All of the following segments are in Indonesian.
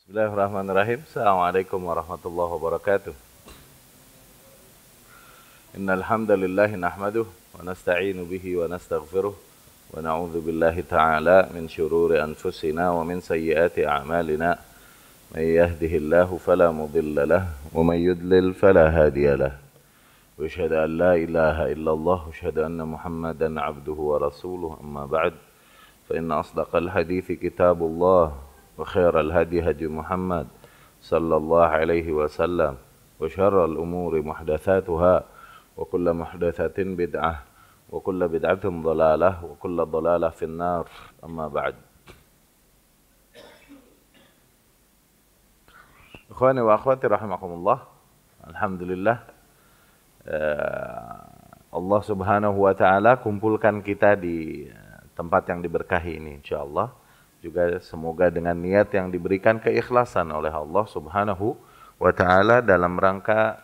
Bismillahirrahmanirrahim. Assalamualaikum warahmatullahi wabarakatuh. Innal hamdalillah nahmaduhu wa nasta'inu bihi wa nastaghfiruh wa na'udzu billahi ta'ala min shururi anfusina wa min sayyiati a'malina. May yahdihillahu fala mudilla lahu wa may yudlil fala hadiya lahu. Wa asyhadu an la ilaha illallah wa asyhadu anna Muhammadan 'abduhu wa rasuluhu. Amma ba'd. Fa inna asdaqal hadithi kitabullah وخير الهدي هدي محمد صلى الله عليه وسلم وشر الأمور محدثاتها وكل محدثة بدعة وكل بدعة ضلالة وكل ضلالة في النار. أما بعد. Ikhwani wa akhwati rahimakumullah. Alhamdulillah, Allah subhanahu wa ta'ala kumpulkan kita di tempat yang diberkahi ini insyaallah. Juga semoga dengan niat yang diberikan keikhlasan oleh Allah subhanahu wa ta'ala dalam rangka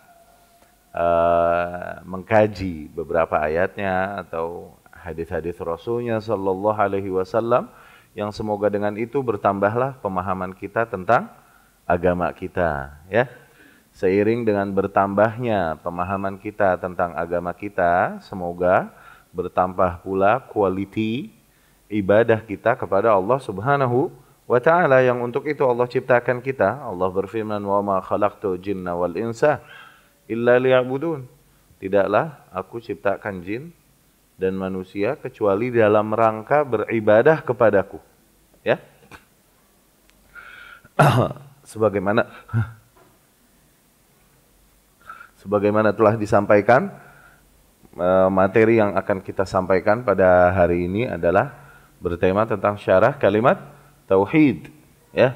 mengkaji beberapa ayatnya atau hadis-hadis Rasulnya sallallahu alaihi wasallam, yang semoga dengan itu bertambahlah pemahaman kita tentang agama kita, ya. Seiring dengan bertambahnya pemahaman kita tentang agama kita, semoga bertambah pula kualiti ibadah kita kepada Allah subhanahu wa ta'ala, yang untuk itu Allah ciptakan kita. Allah berfirman, wa ma khalaqtu jinna wal insa illa liya'budun. Tidaklah aku ciptakan jin dan manusia kecuali dalam rangka beribadah kepadaku, ya. sebagaimana telah disampaikan, materi yang akan kita sampaikan pada hari ini adalah bertema tentang syarah kalimat tauhid, ya.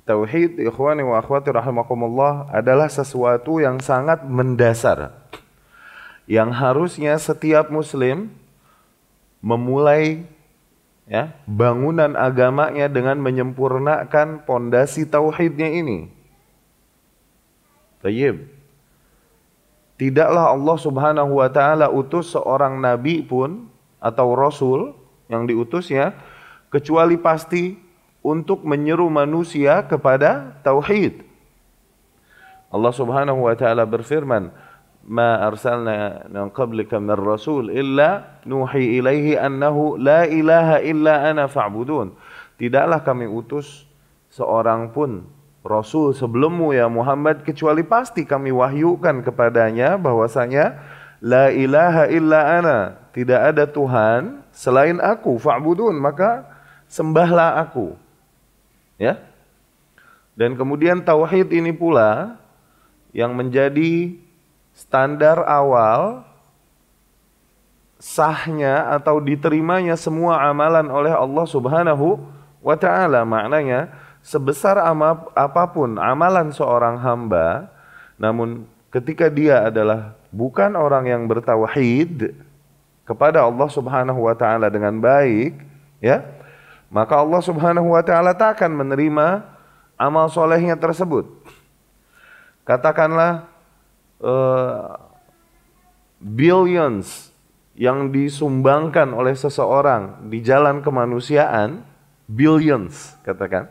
Tauhid, ikhwani wa akhwati rahimakumullah, adalah sesuatu yang sangat mendasar, yang harusnya setiap muslim memulai, ya, bangunan agamanya dengan menyempurnakan pondasi tauhidnya ini. Tayyib. Tidaklah Allah subhanahu wa ta'ala utus seorang nabi pun atau rasul yang diutusnya kecuali pasti untuk menyeru manusia kepada tauhid. Allah subhanahu wa ta'ala berfirman, ma arsalna min qablika min rasul illa nuhi ilaihi annahu la ilaha illa ana fa'budun. Tidaklah kami utus seorang pun Rasul sebelummu ya Muhammad kecuali pasti kami wahyukan kepadanya bahwasanya la ilaha illa ana, tidak ada Tuhan selain aku, fa'budun, maka sembahlah aku, ya. Dan kemudian tauhid ini pula yang menjadi standar awal sahnya atau diterimanya semua amalan oleh Allah subhanahu wa ta'ala. Maknanya sebesar apapun amalan seorang hamba, namun ketika dia adalah bukan orang yang bertauhid kepada Allah subhanahu wa ta'ala dengan baik, ya, maka Allah subhanahu wa ta'ala tak akan menerima amal solehnya tersebut. Katakanlah billions yang disumbangkan oleh seseorang di jalan kemanusiaan, billions katakan,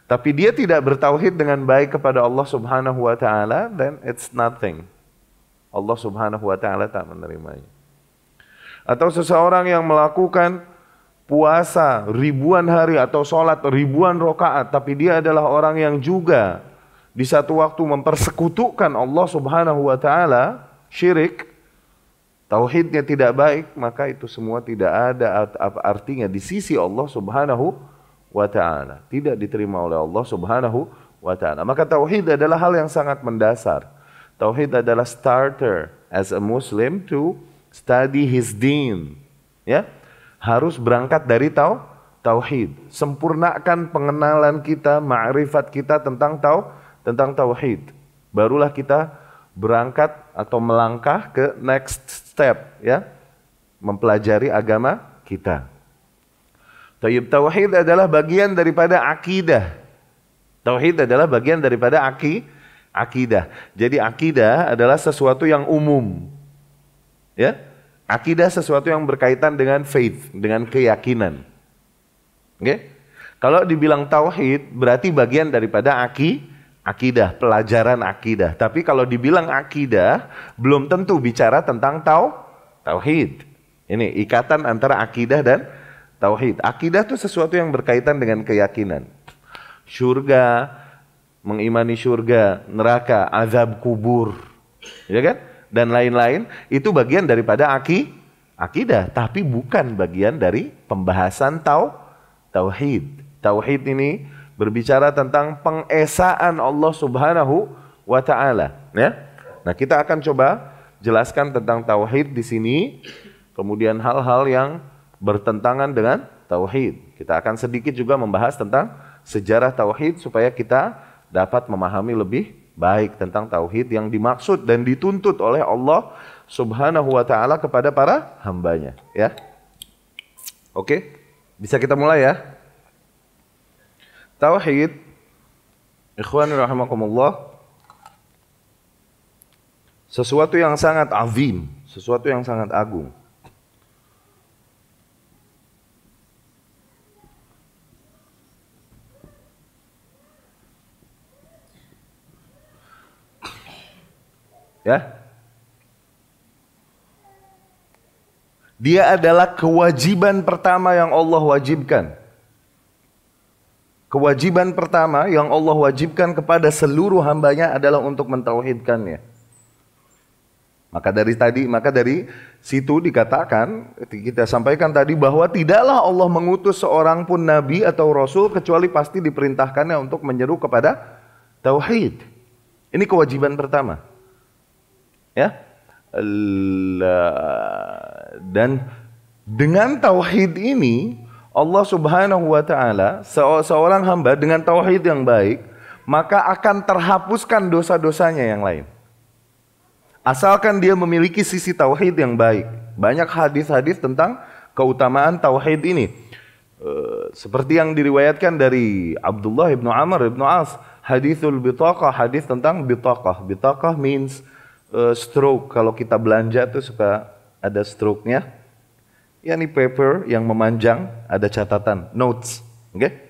tapi dia tidak bertauhid dengan baik kepada Allah subhanahu wa ta'ala, then it's nothing. Allah subhanahu wa ta'ala tak menerimanya. Atau seseorang yang melakukan puasa ribuan hari atau sholat ribuan rakaat, tapi dia adalah orang yang juga di satu waktu mempersekutukan Allah subhanahu wa ta'ala, syirik, tauhidnya tidak baik, maka itu semua tidak ada artinya di sisi Allah subhanahu wa ta'ala, tidak diterima oleh Allah subhanahu wa ta'ala. Maka tauhid adalah hal yang sangat mendasar. Tauhid adalah starter as a Muslim to study his deen, ya. Harus berangkat dari tauhid. Sempurnakan pengenalan kita, ma'rifat kita tentang tauhid. Barulah kita berangkat atau melangkah ke next step, ya, mempelajari agama kita. Tauhid adalah bagian daripada akidah. Tauhid adalah bagian daripada akidah. Jadi akidah adalah sesuatu yang umum, ya. Akidah sesuatu yang berkaitan dengan faith, dengan keyakinan. Oke? Kalau dibilang tauhid berarti bagian daripada akidah, pelajaran akidah. Tapi kalau dibilang akidah belum tentu bicara tentang tauhid. Ini ikatan antara akidah dan tauhid. Akidah itu sesuatu yang berkaitan dengan keyakinan. Surga, mengimani surga, neraka, azab kubur, ya kan? Dan lain-lain itu bagian daripada akidah, tapi bukan bagian dari pembahasan tauhid. Tauhid ini berbicara tentang pengesaan Allah Subhanahu wa taala, ya. Nah, kita akan coba jelaskan tentang tauhid di sini, kemudian hal-hal yang bertentangan dengan tauhid. Kita akan sedikit juga membahas tentang sejarah tauhid supaya kita dapat memahami lebih baik tentang tauhid yang dimaksud dan dituntut oleh Allah Subhanahu wa taala kepada para hambanya, ya. Oke, bisa kita mulai ya. Tauhid, ikhwani rahimakumullah, sesuatu yang sangat azim, sesuatu yang sangat agung. Ya. Dia adalah kewajiban pertama yang Allah wajibkan. Kewajiban pertama yang Allah wajibkan kepada seluruh hambanya adalah untuk mentauhidkannya. Maka dari situ dikatakan, kita sampaikan tadi bahwa tidaklah Allah mengutus seorang pun nabi atau rasul kecuali pasti diperintahkannya untuk menyeru kepada tauhid. Ini kewajiban pertama. Ya. Dan dengan tauhid ini Allah Subhanahu wa taala, seorang hamba dengan tauhid yang baik, maka akan terhapuskan dosa-dosanya yang lain. Asalkan dia memiliki sisi tauhid yang baik. Banyak hadis-hadis tentang keutamaan tauhid ini. Seperti yang diriwayatkan dari Abdullah ibnu Amr ibnu As, hadithul bitaqah, hadis tentang bitaqah. Bitaqah means stroke. Kalau kita belanja tuh suka ada stroke-nya. Yani paper yang memanjang, ada catatan, notes. Okay?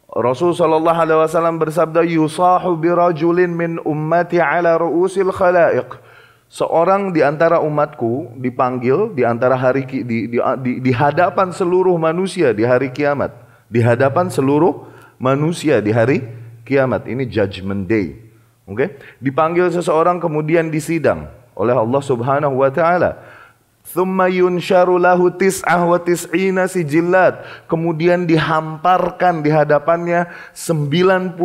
Rasul sallallahu alaihi wasallam bersabda, yusahu birajulin min ummati ala ru'usil khalaiq. Seorang di antara umatku dipanggil di antara di hadapan seluruh manusia di hari kiamat. Di hadapan seluruh manusia di hari kiamat. Ini judgment day. Okay? Dipanggil seseorang kemudian disidang oleh Allah Subhanahu wa taala. Thumma yunsharu lahu tis'ah wa tis'ina sijillat. Kemudian dihamparkan di hadapannya 99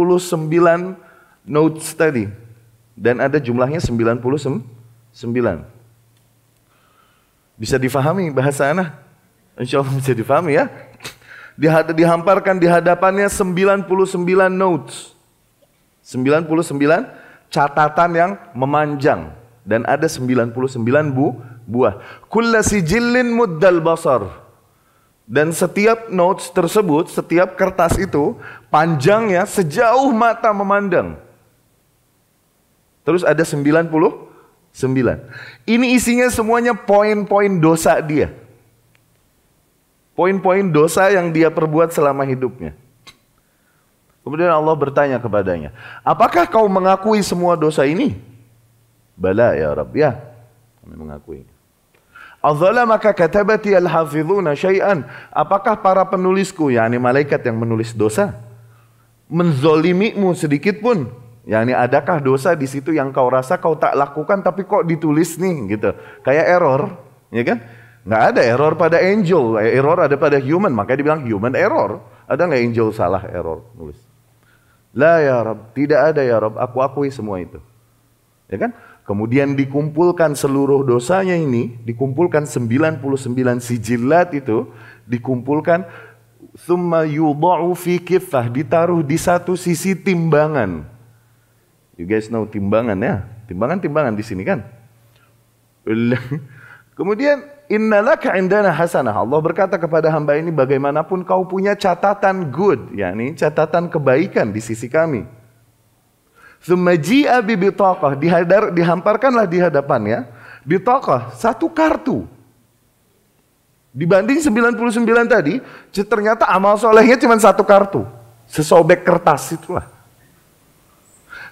notes tadi. Dan ada jumlahnya 99. Bisa difahami bahasa anak? Insya Allah bisa difahami ya. Dihamparkan di hadapannya 99 notes. 99 catatan yang memanjang. Dan ada 99 buah. Kulla sijillin muddal basar. Dan setiap notes tersebut, setiap kertas itu panjangnya sejauh mata memandang. Terus ada 99. Ini isinya semuanya poin-poin dosa dia. Poin-poin dosa yang dia perbuat selama hidupnya. Kemudian Allah bertanya kepadanya, apakah kau mengakui semua dosa ini? Bala ya Rabb, ya. Kami mengakui. Adzalamaka katabati al-hafizuna syai'an. Apakah para penulisku, yakni malaikat yang menulis dosa, menzolimimu sedikit pun? Yakni adakah dosa di situ yang kau rasa kau tak lakukan tapi kok ditulis nih gitu. Kayak error, ya kan? Nggak ada error pada angel, error ada pada human, makanya dibilang human error. Ada nggak angel salah error nulis? La ya Rabb, tidak ada ya Rabb, aku akui semua itu. Ya kan? Kemudian dikumpulkan seluruh dosanya ini, dikumpulkan 99 sijilat itu, dikumpulkan, thumma yudha'u fi kiffah, ditaruh di satu sisi timbangan. You guys know timbangan ya? Timbangan di sini kan? Kemudian, innalaka indana hasanah. Allah berkata kepada hamba ini, bagaimanapun kau punya catatan good, yakni catatan kebaikan di sisi kami. Tsumma ji'a bi bitaqah, dihamparkanlah di hadapannya bitaqah, satu kartu. Dibanding 99 tadi, ternyata amal solehnya cuma satu kartu. Sesobek kertas itulah.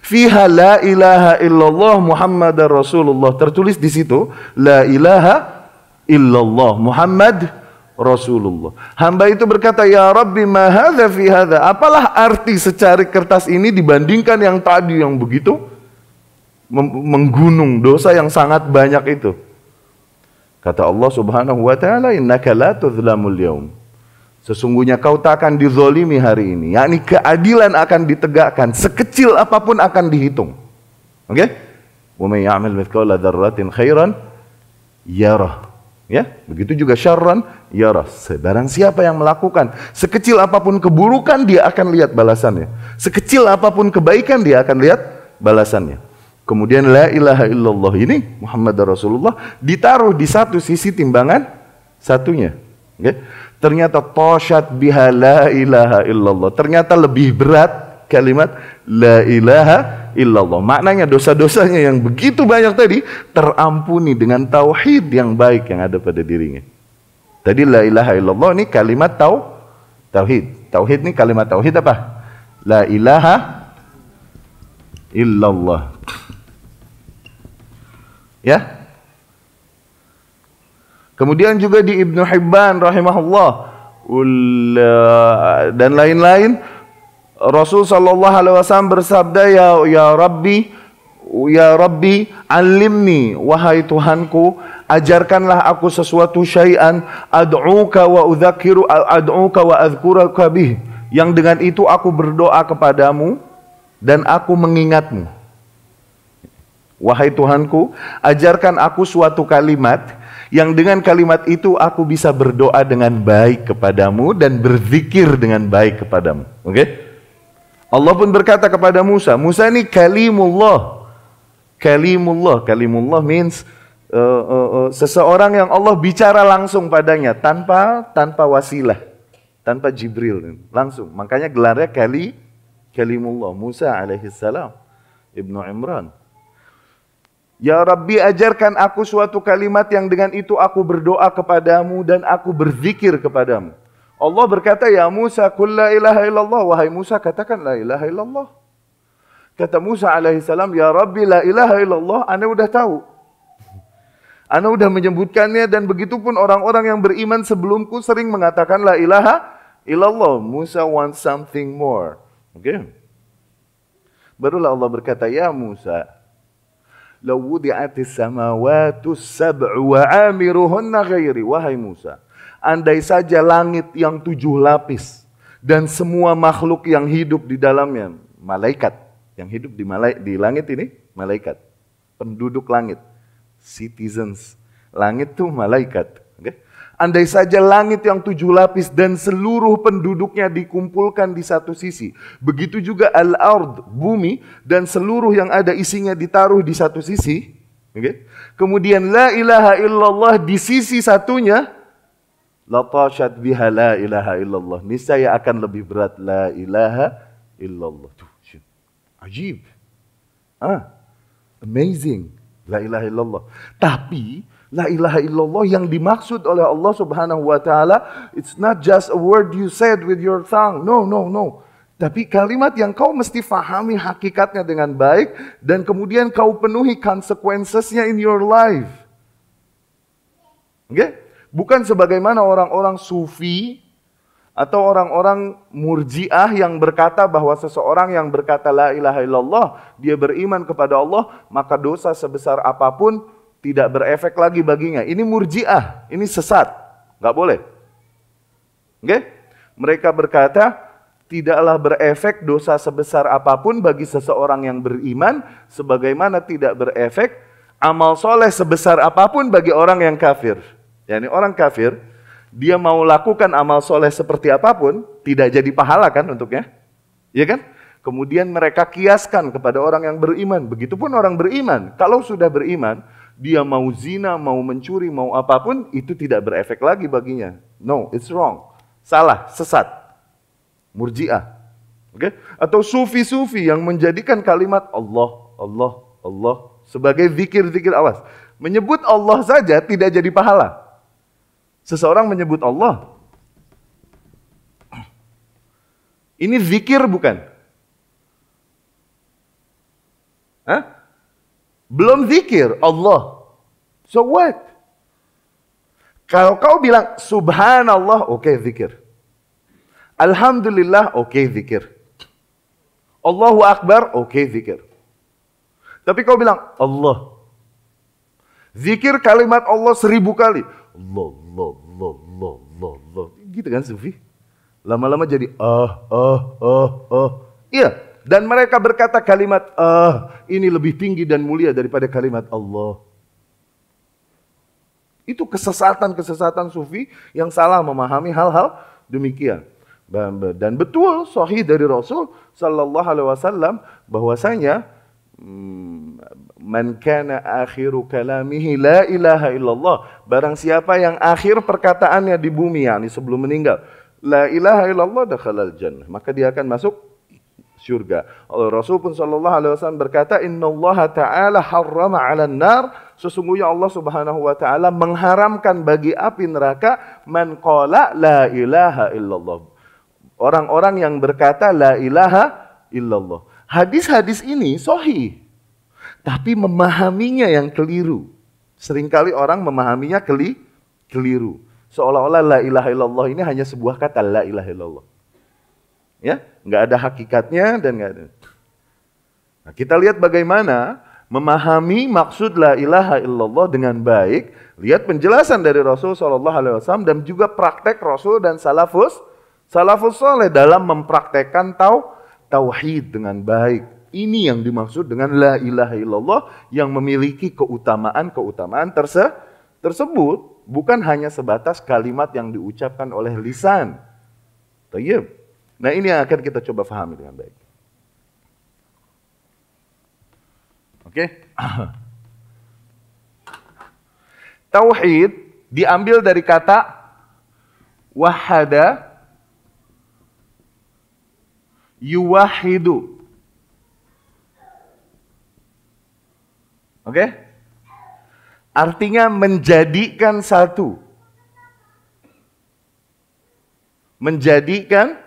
Fiha la ilaha illallah Muhammadar Rasulullah. Tertulis di situ, la ilaha illallah Muhammad Rasulullah. Hamba itu berkata, ya Rabbi ma hadza fi hadza. Apalah arti secari kertas ini dibandingkan yang tadi yang begitu menggunung dosa yang sangat banyak itu. Kata Allah Subhanahu wa taala, innaka la tuzlamul yaum. Sesungguhnya kau tak akan dizolimi hari ini. Yakni keadilan akan ditegakkan, sekecil apapun akan dihitung. Oke? Wa may ya'mal mithqala dzarratin khairan yarah. Ya, begitu juga syarran yarah. Barang siapa yang melakukan sekecil apapun keburukan, dia akan lihat balasannya. Sekecil apapun kebaikan, dia akan lihat balasannya. Kemudian la ilaha illallah ini Muhammad Rasulullah ditaruh di satu sisi timbangan satunya. Okay? Ternyata tosyat biha la ilaha illallah. Ternyata lebih berat kalimat la ilaha illallah. Maknanya dosa-dosanya yang begitu banyak tadi terampuni dengan tauhid yang baik yang ada pada dirinya. Tadi la ilaha illallah ini kalimat tauhid. Tauhid ini kalimat tauhid apa? La ilaha illallah. Ya. Kemudian juga di Ibnu Hibban rahimahullah dan lain-lain, Rasul sallallahu alaihi wasallam bersabda, ya Rabbi alimni, wahai Tuhanku, ajarkanlah aku sesuatu syai'an ad'uka wa adzkuruka bih, yang dengan itu aku berdoa kepadamu dan aku mengingatmu. Wahai Tuhanku, ajarkan aku suatu kalimat yang dengan kalimat itu aku bisa berdoa dengan baik kepadamu dan berzikir dengan baik kepadamu. Oke? Allah pun berkata kepada Musa, Musa ini kalimullah. Kalimullah means seseorang yang Allah bicara langsung padanya tanpa wasilah, tanpa Jibril, langsung. Makanya gelarnya kalimullah, Musa alaihissalam, Ibnu Imran. Ya Rabbi, ajarkan aku suatu kalimat yang dengan itu aku berdoa kepadamu dan aku berzikir kepadamu. Allah berkata, ya Musa, qul la ilaha illallah. Wahai Musa, katakan la ilaha illallah. Kata Musa alaihissalam, ya Rabbi, la ilaha illallah, ana udah tahu. Ana udah menyebutkannya, dan begitu pun orang-orang yang beriman sebelumku sering mengatakan la ilaha illallah. Musa wants something more. Oke. Barulah Allah berkata, ya Musa, law wudi'atis samawati sab'u wa amiruhunna ghairi. Wahai Musa, andai saja langit yang 7 lapis dan semua makhluk yang hidup di dalamnya, malaikat yang hidup di langit ini, malaikat, penduduk langit, citizens langit tuh malaikat. Okay? Andai saja langit yang 7 lapis dan seluruh penduduknya dikumpulkan di satu sisi, begitu juga al-ard, bumi, dan seluruh yang ada isinya ditaruh di satu sisi. Okay? Kemudian la ilaha illallah di sisi satunya, latashat biha la ilaha illallah. Niscaya akan lebih berat la ilaha illallah. Tuh, ajib. Amazing. La ilaha illallah. Tapi la ilaha illallah yang dimaksud oleh Allah Subhanahu wa taala, it's not just a word you said with your tongue. No. Tapi kalimat yang kau mesti fahami hakikatnya dengan baik dan kemudian kau penuhi consequences-nya in your life. Okay? Bukan sebagaimana orang-orang sufi atau orang-orang murjiah yang berkata bahwa seseorang yang berkata la ilaha illallah, dia beriman kepada Allah, maka dosa sebesar apapun tidak berefek lagi baginya. Ini murjiah, ini sesat, nggak boleh. Oke? Mereka berkata tidaklah berefek dosa sebesar apapun bagi seseorang yang beriman, sebagaimana tidak berefek amal soleh sebesar apapun bagi orang yang kafir. Yani orang kafir, dia mau lakukan amal soleh seperti apapun, tidak jadi pahala kan untuknya, ya kan? Kemudian mereka kiaskan kepada orang yang beriman. Begitupun orang beriman, kalau sudah beriman, dia mau zina, mau mencuri, mau apapun, itu tidak berefek lagi baginya. No, it's wrong. Salah, sesat. Murji'ah. Okay? Atau sufi-sufi yang menjadikan kalimat Allah sebagai zikir-zikir, awas. Menyebut Allah saja tidak jadi pahala. Seseorang menyebut Allah. Ini zikir bukan? Hah? Belum zikir Allah. So what? Kalau kau bilang subhanallah, oke, zikir. Alhamdulillah, oke, zikir. Allahu Akbar, oke, zikir. Tapi kau bilang Allah. Zikir kalimat Allah 1000 kali. Allah, Allah, Allah, Allah, Allah, Allah. Gitu kan Sufi? Lama-lama jadi Iya. Dan mereka berkata kalimat ini lebih tinggi dan mulia daripada kalimat Allah. Itu kesesatan-kesesatan Sufi yang salah memahami hal-hal demikian. Dan betul sahih dari Rasul sallallahu alaihi wasallam bahwasanya man kana akhiru kalamihi la ilaha illallah, barang siapa yang akhir perkataannya di bumi, yakni sebelum meninggal, la ilaha illallah dakhalal jannah, maka dia akan masuk surga. Rasul pun sallallahu alaihi wasallam berkata, innallaha ta'ala harrama 'alan nar, sesungguhnya Allah Subhanahu wa taala mengharamkan bagi api neraka man qala la ilaha illallah, orang-orang yang berkata la ilaha illallah. Hadis-hadis ini sahih, tapi memahaminya yang keliru. Seringkali orang memahaminya keliru. Seolah-olah la ilaha illallah ini hanya sebuah kata la ilaha illallah. Ya, nggak ada hakikatnya dan nggak ada. Nah, kita lihat bagaimana memahami maksud la ilaha illallah dengan baik. Lihat penjelasan dari Rasul sallallahu alaihi wasallam dan juga praktek Rasul dan salafus saleh dalam mempraktekkan tauhid dengan baik. Ini yang dimaksud dengan la ilaha illallah yang memiliki keutamaan tersebut, bukan hanya sebatas kalimat yang diucapkan oleh lisan. Tayyib. Nah, ini yang akan kita coba pahami dengan baik. Oke. Tauhid diambil dari kata wahada yuwahidu. Oke? Artinya menjadikan satu. Menjadikan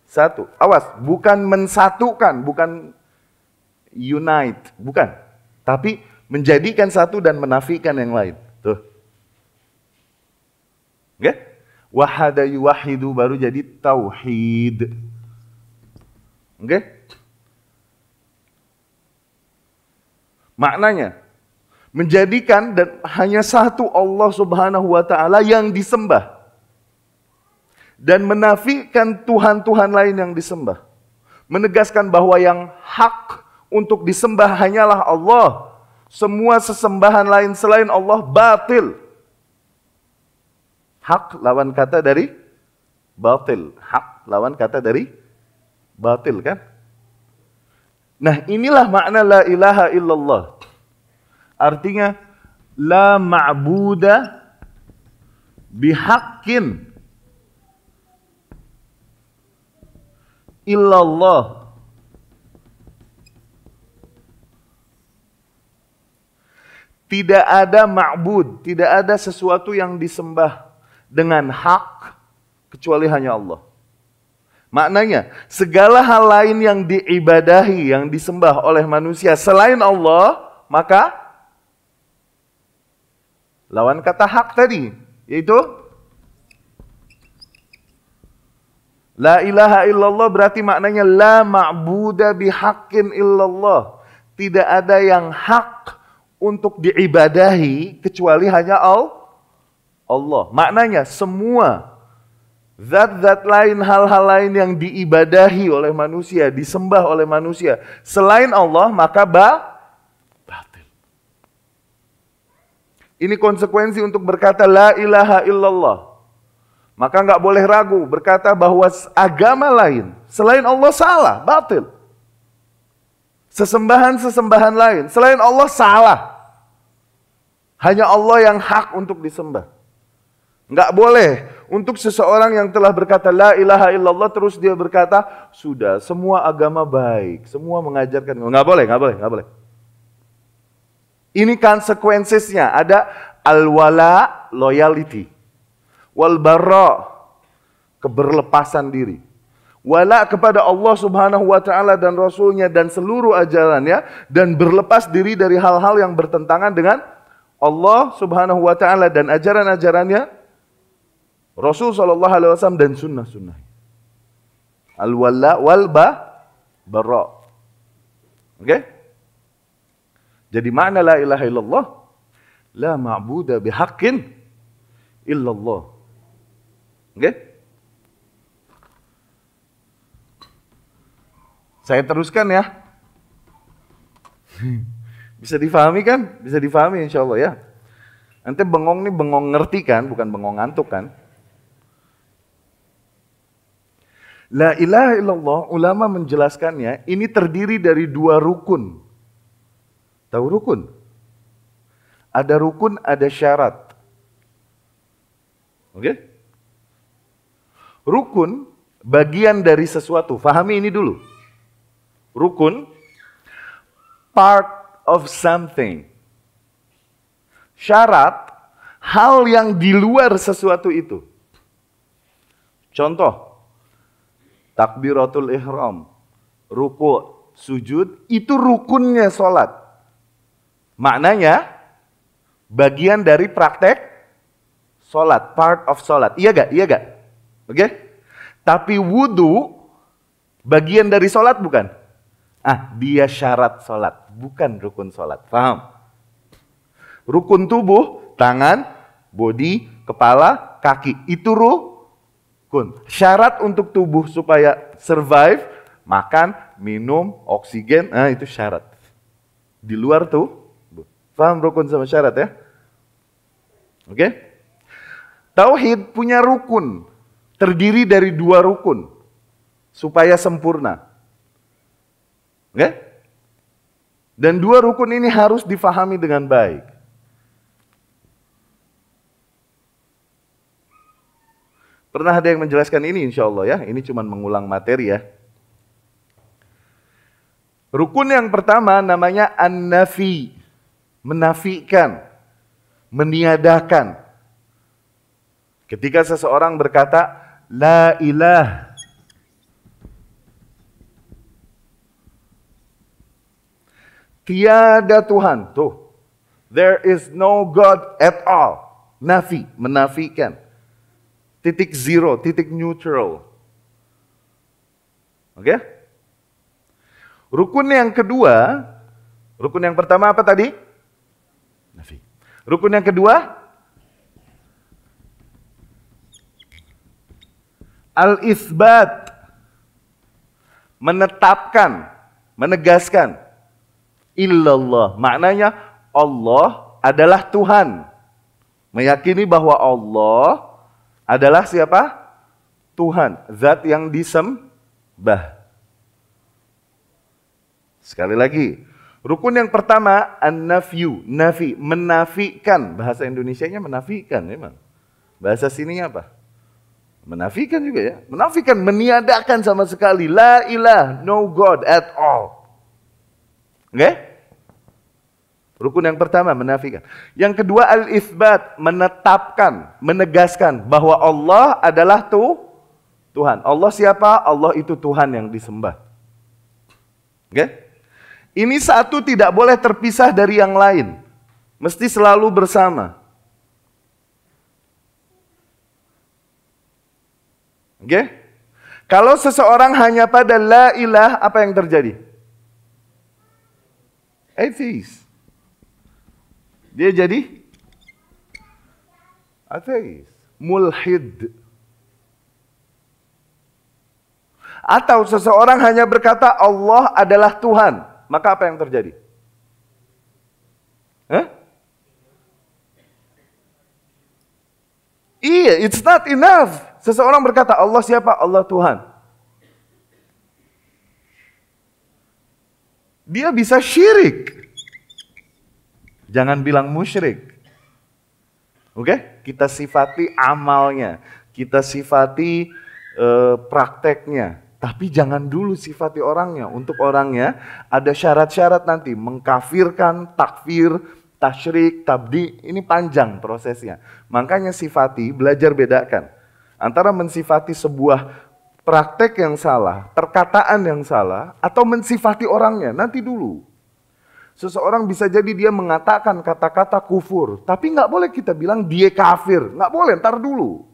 satu. Awas, bukan mensatukan, bukan unite, bukan. Tapi menjadikan satu dan menafikan yang lain. Tuh. Oke? Wahada yuwahidu baru jadi tauhid. Oke? Maknanya menjadikan dan hanya satu Allah Subhanahu wa taala yang disembah dan menafikan tuhan-tuhan lain yang disembah. Menegaskan bahwa yang hak untuk disembah hanyalah Allah. Semua sesembahan lain selain Allah batil. Hak lawan kata dari batil. Hak lawan kata dari batil, kan? Nah, inilah makna la ilaha illallah. Artinya la ma'buda bihaqqin illallah. Tidak ada ma'bud, tidak ada sesuatu yang disembah dengan hak kecuali hanya Allah. Maknanya, segala hal lain yang diibadahi, yang disembah oleh manusia selain Allah, maka lawan kata hak tadi, yaitu la ilaha illallah berarti maknanya la ma'buda bihaqqin illallah. Tidak ada yang hak untuk diibadahi kecuali hanya Allah. Maknanya semua zat-zat lain, hal-hal lain yang diibadahi oleh manusia, disembah oleh manusia selain Allah, maka batil. Ini konsekuensi untuk berkata la ilaha illallah. Maka nggak boleh ragu berkata bahwa agama lain selain Allah salah, batil. Sesembahan-sesembahan lain selain Allah salah. Hanya Allah yang hak untuk disembah. Nggak boleh untuk seseorang yang telah berkata la ilaha illallah terus dia berkata sudah semua agama baik, semua mengajarkan. Nggak boleh. Ini konsekuensinya ada al-wala, loyalty. wal bara, keberlepasan diri. Wala kepada Allah Subhanahu wa taala dan Rasulnya dan seluruh ajarannya, dan berlepas diri dari hal-hal yang bertentangan dengan Allah Subhanahu wa taala dan ajaran-ajarannya, Rasul sallallahu alaihi wasallam dan sunnah-sunnah. Al-wala wal bara. Oke? Jadi makna la ilaha illallah, la ma'budu bihaqqin illallah. Oke? Saya teruskan ya. Bisa difahami kan? Bisa difahami insyaallah ya. Nanti bengong nih bengong ngerti kan, bukan bengong ngantuk kan? La ilaha illallah, ulama menjelaskannya, ini terdiri dari dua rukun. Tahu rukun? Ada rukun, ada syarat. Oke? Rukun, bagian dari sesuatu. Fahami ini dulu. Rukun, part of something. Syarat, hal yang di luar sesuatu itu. Contoh, takbiratul ihram, ruku, sujud, itu rukunnya sholat. Maknanya, bagian dari praktek sholat, part of sholat. Iya gak? Iya gak? Oke? Tapi wudu, bagian dari sholat bukan? Dia syarat sholat, bukan rukun sholat. Paham? Rukun tubuh, tangan, body, kepala, kaki, itu rukun. Syarat untuk tubuh supaya survive, makan, minum, oksigen, itu syarat. Di luar tuh, paham rukun sama syarat ya? Oke? Tauhid punya rukun, terdiri dari dua rukun, supaya sempurna. Oke? Dan dua rukun ini harus difahami dengan baik. Pernah ada yang menjelaskan ini insya Allah ya. Ini cuma mengulang materi ya. Rukun yang pertama namanya an-nafi. Menafikan. Meniadakan. Ketika seseorang berkata, la ilah. Tiada Tuhan. Tuh. There is no God at all. Nafi. Menafikan. Titik zero, titik neutral. Oke? Rukun yang kedua, rukun yang pertama apa tadi? Nafi. Rukun yang kedua, al-isbat. Menetapkan, menegaskan. Illallah. Maknanya Allah adalah Tuhan. Meyakini bahwa Allah adalah siapa? Tuhan, zat yang disembah. Sekali lagi, rukun yang pertama an-nafyu, nafi, menafikan. Bahasa Indonesianya menafikan memang. Bahasa sininya apa? Menafikan juga ya. Menafikan, meniadakan sama sekali. La ilah, no God at all. Oke? Rukun yang pertama menafikan. Yang kedua al-itsbat, menetapkan, menegaskan bahwa Allah adalah Tuhan. Allah siapa? Allah itu Tuhan yang disembah. Oke? Ini satu tidak boleh terpisah dari yang lain. Mesti selalu bersama. Oke? Kalau seseorang hanya pada la ilah, apa yang terjadi? Atheist. Dia jadi ateis, mulhid. Atau seseorang hanya berkata Allah adalah Tuhan, maka apa yang terjadi? Iya, it's not enough. Seseorang berkata Allah siapa? Allah Tuhan. Dia bisa syirik. Jangan bilang musyrik. Oke? Kita sifati amalnya. Kita sifati prakteknya. Tapi jangan dulu sifati orangnya. Untuk orangnya ada syarat-syarat nanti. Mengkafirkan, takfir, tasyrik, tabdi, ini panjang prosesnya. Makanya sifati, belajar bedakan antara mensifati sebuah praktek yang salah, perkataan yang salah, atau mensifati orangnya. Nanti dulu. Seseorang bisa jadi dia mengatakan kata-kata kufur, tapi nggak boleh kita bilang dia kafir. Nggak boleh, ntar dulu.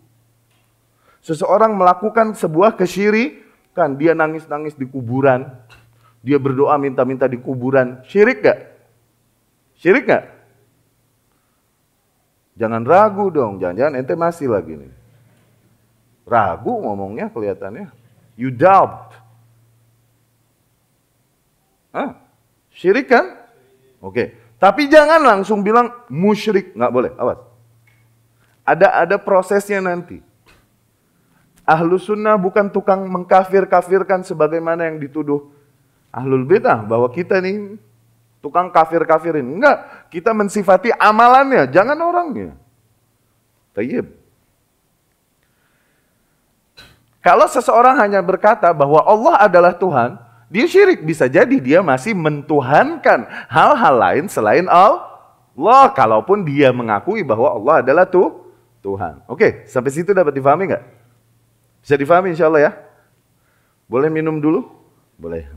Seseorang melakukan sebuah kesyirikan, dia nangis-nangis di kuburan, dia berdoa minta-minta di kuburan. Syirik gak? Syirik gak? Jangan ragu dong, jangan-jangan ente masih lagi nih. Ragu ngomongnya kelihatannya. You doubt. Hah? Syirik kan? Oke. Tapi jangan langsung bilang musyrik, nggak boleh. Awas. Ada prosesnya nanti. Ahlus sunnah bukan tukang mengkafir-kafirkan sebagaimana yang dituduh ahlul bidah bahwa kita nih tukang kafir-kafirin. Enggak, kita mensifati amalannya, jangan orangnya. Tayyib. Kalau seseorang hanya berkata bahwa Allah adalah Tuhan, dia syirik. Bisa jadi dia masih mentuhankan hal-hal lain selain Allah. Kalaupun dia mengakui bahwa Allah adalah Tuhan. Oke, sampai situ dapat difahami nggak? Bisa difahami insya Allah ya? Boleh minum dulu? Boleh.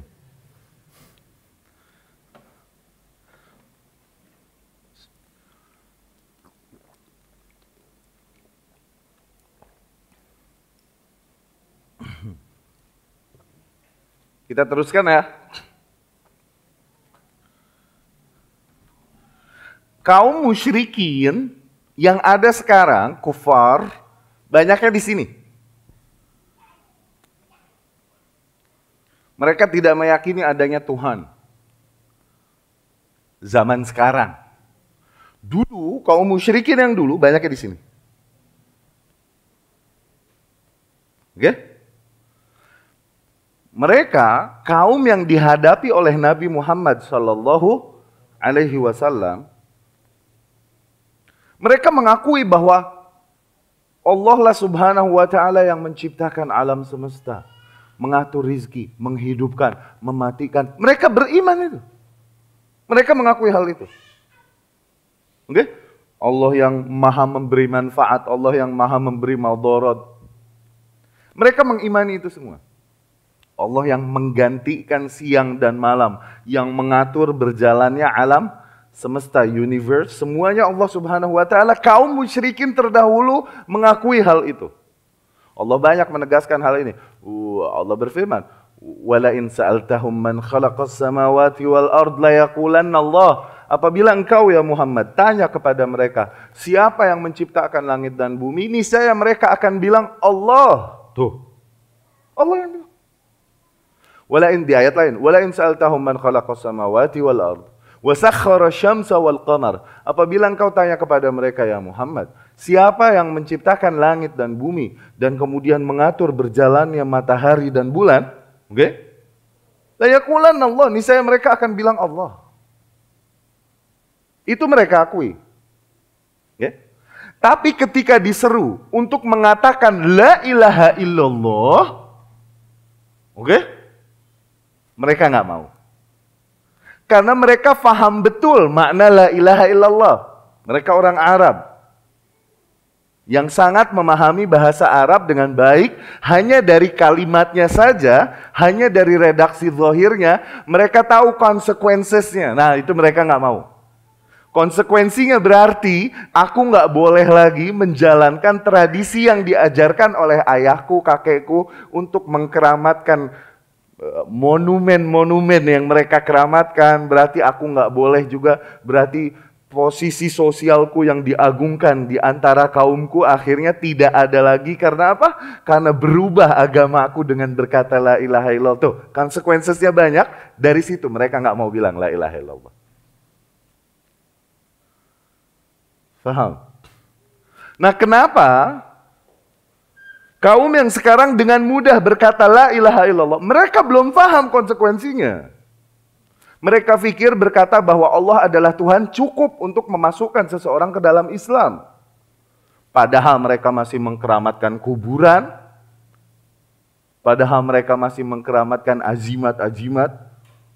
Kita teruskan ya. Kaum musyrikin yang ada sekarang, kufar, banyaknya di sini. Mereka tidak meyakini adanya Tuhan. Zaman sekarang. Dulu, kaum musyrikin yang dulu banyaknya di sini. Oke? Mereka, kaum yang dihadapi oleh Nabi Muhammad sallallahu alaihi wasallam, mereka mengakui bahwa Allah lah subhanahu wa ta'ala yang menciptakan alam semesta. Mengatur rizki, menghidupkan, mematikan. Mereka beriman itu. Mereka mengakui hal itu. Oke? Allah yang maha memberi manfaat, Allah yang maha memberi madarat. Mereka mengimani itu semua. Allah yang menggantikan siang dan malam, yang mengatur berjalannya alam semesta, universe, semuanya Allah subhanahu wa ta'ala. Kaum musyrikin terdahulu mengakui hal itu. Allah banyak menegaskan hal ini. Allah berfirman, "Wala in sa'altahum man khalaqas samawati wal ard la yaqulanna Allah." Apabila engkau ya Muhammad tanya kepada mereka, siapa yang menciptakan langit dan bumi, niscaya mereka akan bilang Allah. Tuh. Allah yang bilang. Wala in di ayat lain, "Wala in sa'altahum man khalaqas samawati wal ard wa sakhkhara asy-syamsa wal qamar." Apabila engkau tanya kepada mereka ya Muhammad, siapa yang menciptakan langit dan bumi dan kemudian mengatur berjalannya matahari dan bulan? Oke? La yaqulanna Allah, niscaya mereka akan bilang Allah. Itu mereka akui. Oke? Tapi ketika diseru untuk mengatakan la ilaha illallah, oke? Mereka nggak mau. Karena mereka faham betul makna la ilaha illallah. Mereka orang Arab yang sangat memahami bahasa Arab dengan baik. Hanya dari kalimatnya saja, hanya dari redaksi zahirnya, mereka tahu konsekuensinya. Nah, itu mereka nggak mau. Konsekuensinya berarti aku nggak boleh lagi menjalankan tradisi yang diajarkan oleh ayahku, kakekku untuk mengkeramatkan monumen-monumen yang mereka keramatkan. Berarti aku nggak boleh juga, berarti posisi sosialku yang diagungkan di antara kaumku akhirnya tidak ada lagi. Karena apa? Karena berubah agamaku dengan berkata la ilaha illallah. Tuh, konsekuensinya banyak. Dari situ mereka nggak mau bilang la ilaha illallah. Paham? Nah, kenapa kaum yang sekarang dengan mudah berkata la ilaha illallah, mereka belum paham konsekuensinya. Mereka pikir berkata bahwa Allah adalah Tuhan cukup untuk memasukkan seseorang ke dalam Islam. Padahal mereka masih mengkeramatkan kuburan. Padahal mereka masih mengkeramatkan azimat-azimat.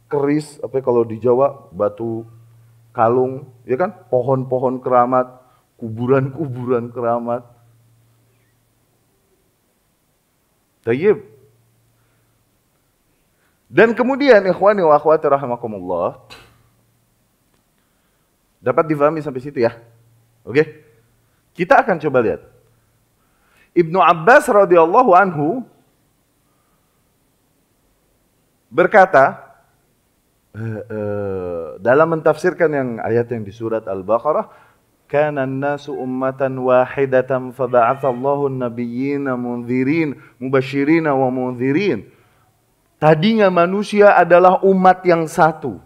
Keris, apa kalau di Jawa, batu kalung, ya kan? Pohon-pohon keramat, kuburan-kuburan keramat. Tayyib. Dan kemudian ikhwani wa akhwati rahimakumullah, dapat difahami sampai situ ya. Oke? Kita akan coba lihat. Ibnu Abbas radhiyallahu anhu berkata dalam mentafsirkan yang ayat yang di surat Al-Baqarah, kana an-nasu ummatan wahidatan faba'atsallahu an-nabiyyina mundzirin mubasysyirin wa mundzirin. Tadinya manusia adalah umat yang satu.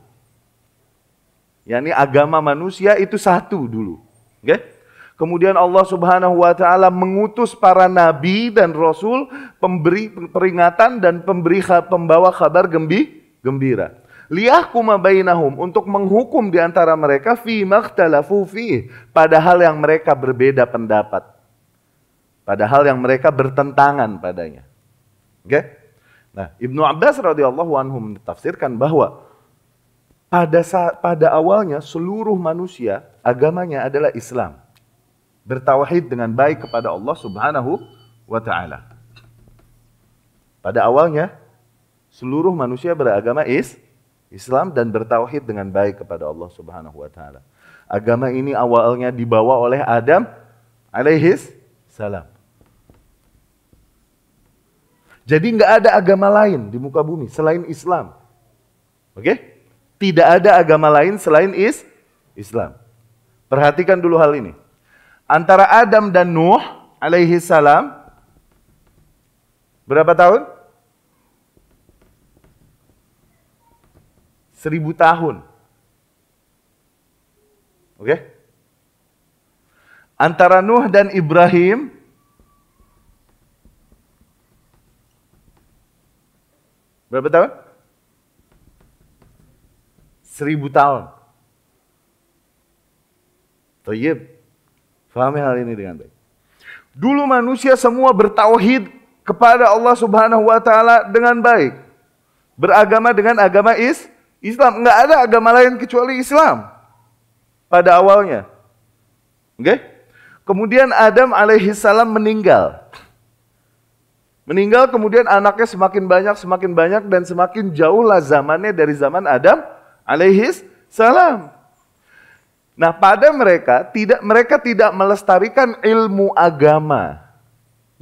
yakni agama manusia itu satu dulu. Okay? Kemudian Allah Subhanahu wa taala mengutus para nabi dan rasul, pemberi peringatan dan pembawa kabar gembira. Liyahkuma bainahum, untuk menghukum di antara mereka fi makhtalafu fi, padahal yang mereka berbeda pendapat. Padahal yang mereka bertentangan padanya. Oke? Nah, Ibnu Abbas radhiyallahu anhu mentafsirkan bahwa pada awalnya seluruh manusia agamanya adalah Islam. Bertauhid dengan baik kepada Allah Subhanahu wa taala. Pada awalnya seluruh manusia beragama Islam dan bertauhid dengan baik kepada Allah Subhanahu wa taala. Agama ini awalnya dibawa oleh Adam alaihis salam. Jadi nggak ada agama lain di muka bumi selain Islam. Oke? Tidak ada agama lain selain Islam. Perhatikan dulu hal ini. Antara Adam dan Nuh alaihi salam berapa tahun? 1000 tahun. Oke? Antara Nuh dan Ibrahim berapa tahun? 1000 tahun. Thayyib. Fahami hal ini dengan baik. Dulu manusia semua bertauhid kepada Allah Subhanahu wa taala dengan baik. Beragama dengan agama Islam. Enggak ada agama lain kecuali Islam pada awalnya. Oke? Kemudian Adam alaihi salam meninggal. Meninggal, kemudian anaknya semakin banyak dan semakin jauhlah zamannya dari zaman Adam alaihi salam. Nah, pada mereka tidak melestarikan ilmu agama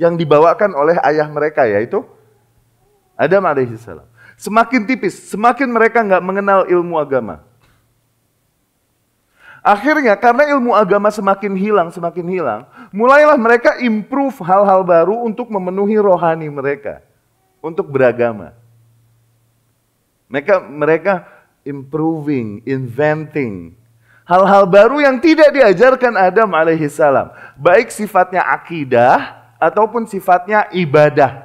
yang dibawakan oleh ayah mereka, yaitu Adam alaihi salam. Semakin tipis, semakin mereka nggak mengenal ilmu agama. Akhirnya karena ilmu agama semakin hilang, mulailah mereka improve hal-hal baru untuk memenuhi rohani mereka, untuk beragama. Mereka improving, inventing hal-hal baru yang tidak diajarkan Adam alaihi salam, baik sifatnya akidah ataupun sifatnya ibadah,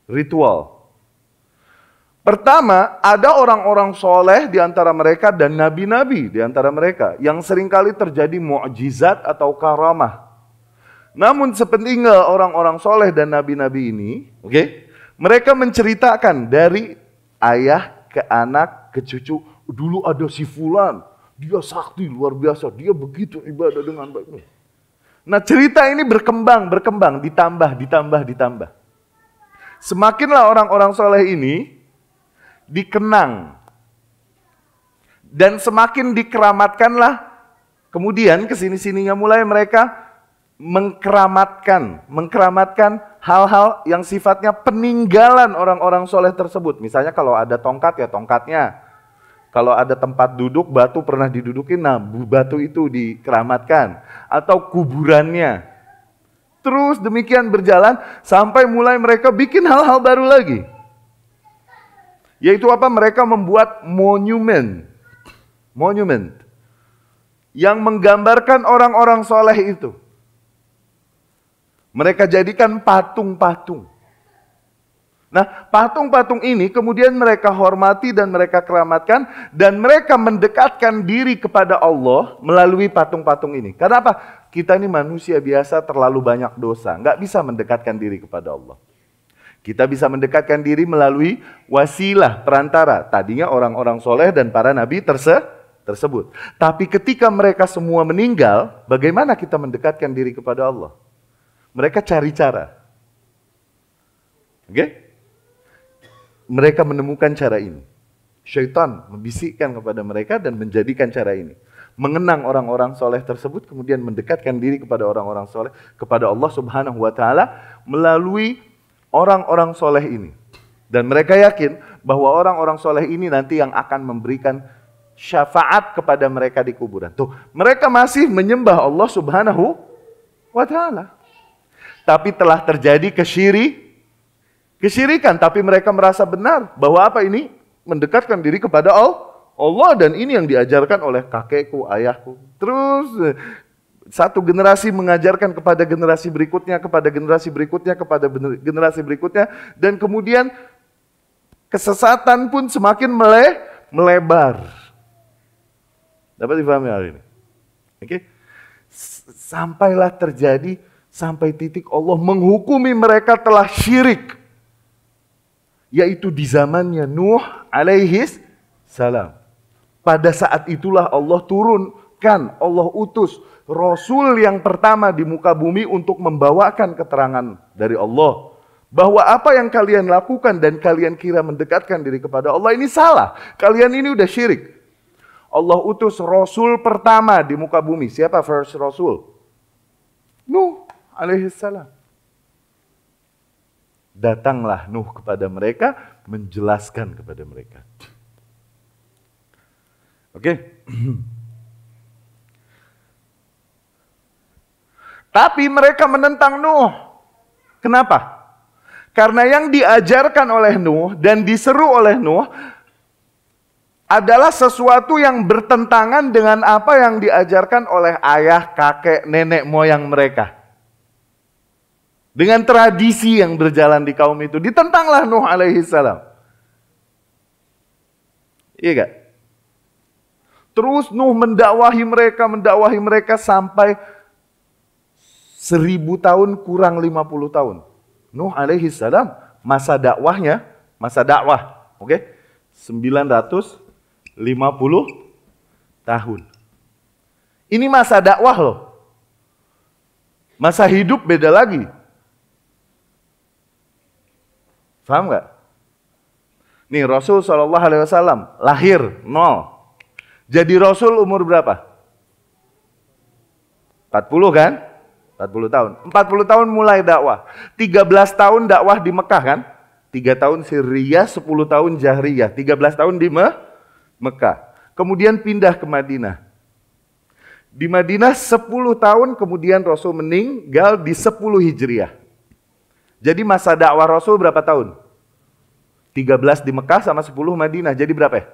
ritual. Pertama, ada orang-orang soleh di antara mereka dan nabi-nabi di antara mereka yang seringkali terjadi mukjizat atau karamah. Namun sepentinggal orang-orang soleh dan nabi-nabi ini, mereka menceritakan dari ayah ke anak ke cucu, dulu ada si fulan, dia sakti luar biasa, dia begitu ibadah dengan baik. Nah, cerita ini berkembang, ditambah. Semakinlah orang-orang soleh ini dikenang dan semakin dikeramatkanlah, kemudian kesini-sininya mulai mereka mengkeramatkan hal-hal yang sifatnya peninggalan orang-orang soleh tersebut. Misalnya kalau ada tongkat ya tongkatnya, kalau ada tempat duduk batu pernah didudukin, nah batu itu dikeramatkan, atau kuburannya. Terus demikian berjalan sampai mulai mereka bikin hal-hal baru lagi. Yaitu apa? Mereka membuat monumen yang menggambarkan orang-orang soleh itu. Mereka jadikan patung-patung. Nah, patung-patung ini kemudian mereka hormati dan mereka keramatkan, dan mereka mendekatkan diri kepada Allah melalui patung-patung ini. Karena apa? Kita ini manusia biasa terlalu banyak dosa, nggak bisa mendekatkan diri kepada Allah. Kita bisa mendekatkan diri melalui wasilah, perantara. Tadinya orang-orang soleh dan para nabi tersebut. Tapi ketika mereka semua meninggal, bagaimana kita mendekatkan diri kepada Allah? Mereka cari cara. Oke? Mereka menemukan cara ini. Syaitan membisikkan kepada mereka dan menjadikan cara ini. Mengenang orang-orang soleh tersebut, kemudian mendekatkan diri kepada orang-orang soleh, kepada Allah Subhanahu wa Ta'ala melalui orang-orang soleh ini. Dan mereka yakin bahwa orang-orang soleh ini nanti yang akan memberikan syafaat kepada mereka di kuburan. Tuh, mereka masih menyembah Allah Subhanahu wa Ta'ala. Tapi telah terjadi kesyirikan, tapi mereka merasa benar bahwa apa ini? Mendekatkan diri kepada Allah, dan ini yang diajarkan oleh kakekku, ayahku. Terus satu generasi mengajarkan kepada generasi berikutnya, kepada generasi berikutnya, kepada generasi berikutnya, dan kemudian kesesatan pun semakin melebar. Dapat dipahami hal ini? Oke? Sampailah terjadi, sampai titik Allah menghukumi mereka telah syirik. Yaitu di zamannya Nuh alaihis salam. Pada saat itulah Allah turunkan, Allah utus Rasul yang pertama di muka bumi untuk membawakan keterangan dari Allah. Bahwa apa yang kalian lakukan dan kalian kira mendekatkan diri kepada Allah ini salah. Kalian ini udah syirik. Allah utus Rasul pertama di muka bumi. Siapa first Rasul? Nuh alaihissalam. Datanglah Nuh kepada mereka, menjelaskan kepada mereka. Oke. Tapi mereka menentang Nuh. Kenapa? Karena yang diajarkan oleh Nuh dan diseru oleh Nuh adalah sesuatu yang bertentangan dengan apa yang diajarkan oleh ayah, kakek, nenek moyang mereka. Dengan tradisi yang berjalan di kaum itu. Ditentanglah Nuh alaihissalam. Iya gak? Terus Nuh mendakwahi mereka sampai 1000 tahun kurang 50 tahun. Nuh alaihissalam masa dakwah, oke? 950 tahun. Ini masa dakwah loh. Masa hidup beda lagi. Paham nggak? Nih Rasul SAW lahir 0. Jadi Rasul umur berapa? 40 kan? 40 tahun. 40 tahun mulai dakwah. 13 tahun dakwah di Mekah kan? 3 tahun Syria, 10 tahun Jahriyah. 13 tahun di Mekah. Kemudian pindah ke Madinah. Di Madinah 10 tahun kemudian Rasul meninggal di 10 Hijriah. Jadi masa dakwah Rasul berapa tahun? 13 di Mekah sama 10 Madinah. Jadi berapa ya?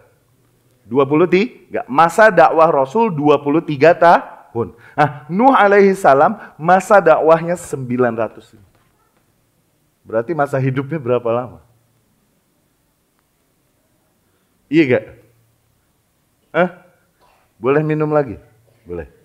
23. Masa dakwah Rasul 23 tahun. Nah, Nuh alaihissalam masa dakwahnya 900. Berarti masa hidupnya berapa lama? Iya gak? Boleh minum lagi? Boleh.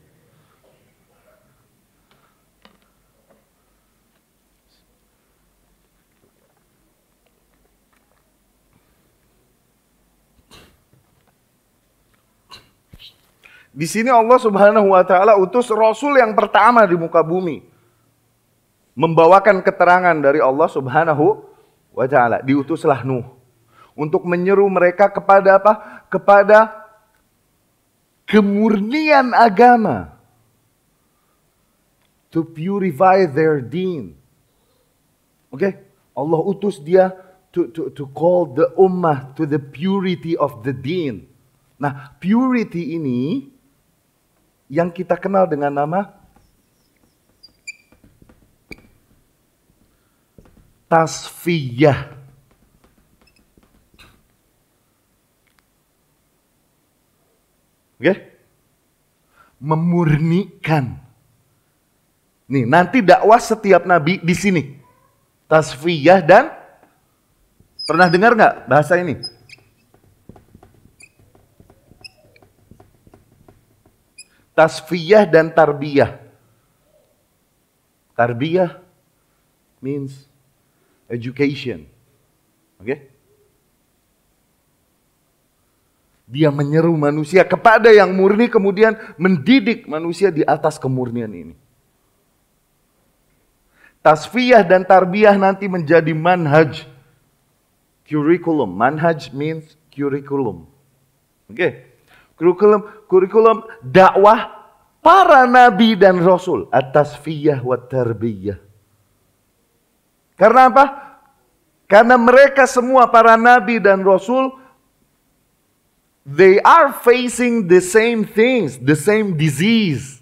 Di sini Allah Subhanahu wa Ta'ala utus Rasul yang pertama di muka bumi, membawakan keterangan dari Allah Subhanahu wa Ta'ala. Diutuslah Nuh untuk menyeru mereka kepada apa? Kepada kemurnian agama. To purify their deen. Oke? Allah utus dia to call the ummah to the purity of the deen. Nah, purity ini yang kita kenal dengan nama tasfiyah. Oke? Memurnikan. Nih, nanti dakwah setiap nabi di sini. Tasfiyah dan pernah dengar nggak bahasa ini? Tasfiyah dan tarbiyah. Tarbiyah means education. Oke? Dia menyeru manusia kepada yang murni, kemudian mendidik manusia di atas kemurnian ini. Tasfiyah dan tarbiyah nanti menjadi manhaj. Curriculum. Manhaj means curriculum. Oke. Kurikulum dakwah para nabi dan rasul. At-tasfiyah wa tarbiyah. Karena apa? Karena mereka semua para nabi dan rasul, they are facing the same things, the same disease.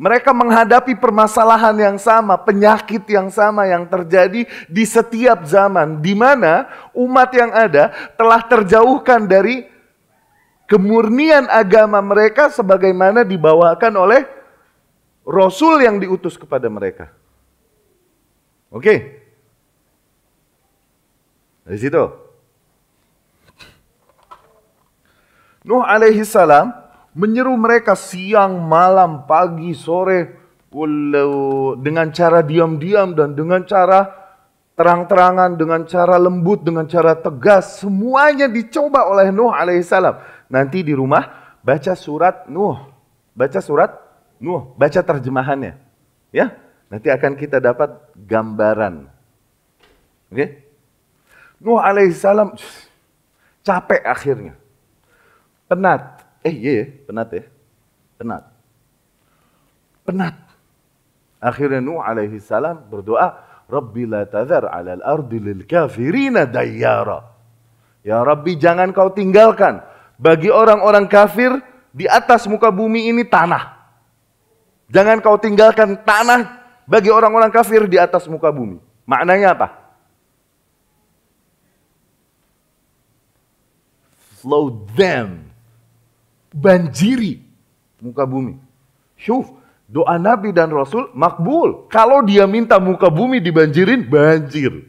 Mereka menghadapi permasalahan yang sama, penyakit yang sama yang terjadi di setiap zaman, di mana umat yang ada telah terjauhkan dari kemurnian agama mereka sebagaimana dibawakan oleh Rasul yang diutus kepada mereka. Oke. Dari situ. Nuh alaihi salam menyeru mereka siang, malam, pagi, sore, dengan cara diam-diam dan dengan cara terang-terangan, dengan cara lembut, dengan cara tegas. Semuanya dicoba oleh Nuh alaihissalam. Nanti di rumah baca surat Nuh. Baca surat Nuh, baca terjemahannya. Ya, nanti akan kita dapat gambaran. Oke? Nuh alaihissalam capek akhirnya. Penat. Penat ya. Penat. Akhirnya Nuh alaihi salam berdoa, Rabbi la tadhar 'alal ardi lil kafirina dayyara. Ya Rabbi, jangan kau tinggalkan bagi orang-orang kafir di atas muka bumi ini tanah. Jangan kau tinggalkan tanah bagi orang-orang kafir di atas muka bumi. Maknanya apa? Flood them. Banjiri muka bumi. Syuf, doa Nabi dan Rasul makbul. Kalau dia minta muka bumi dibanjirin, banjir.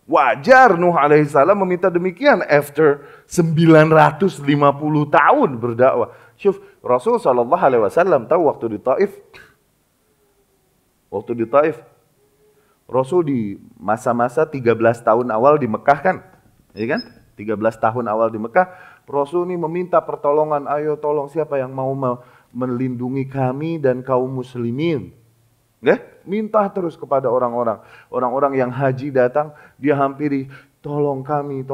Wajar Nuh alaihissalam meminta demikian after 950 tahun berdakwah. Syuf, Rasul SAW tahu waktu di Taif, Rasul di masa-masa 13 tahun awal di Mekah kan? Ya kan? 13 tahun awal di Mekah, Rasul ini meminta pertolongan, ayo tolong siapa yang mau melindungi kami dan kaum muslimin. Minta terus kepada orang-orang. Orang-orang yang haji datang, dia hampiri, tolong kami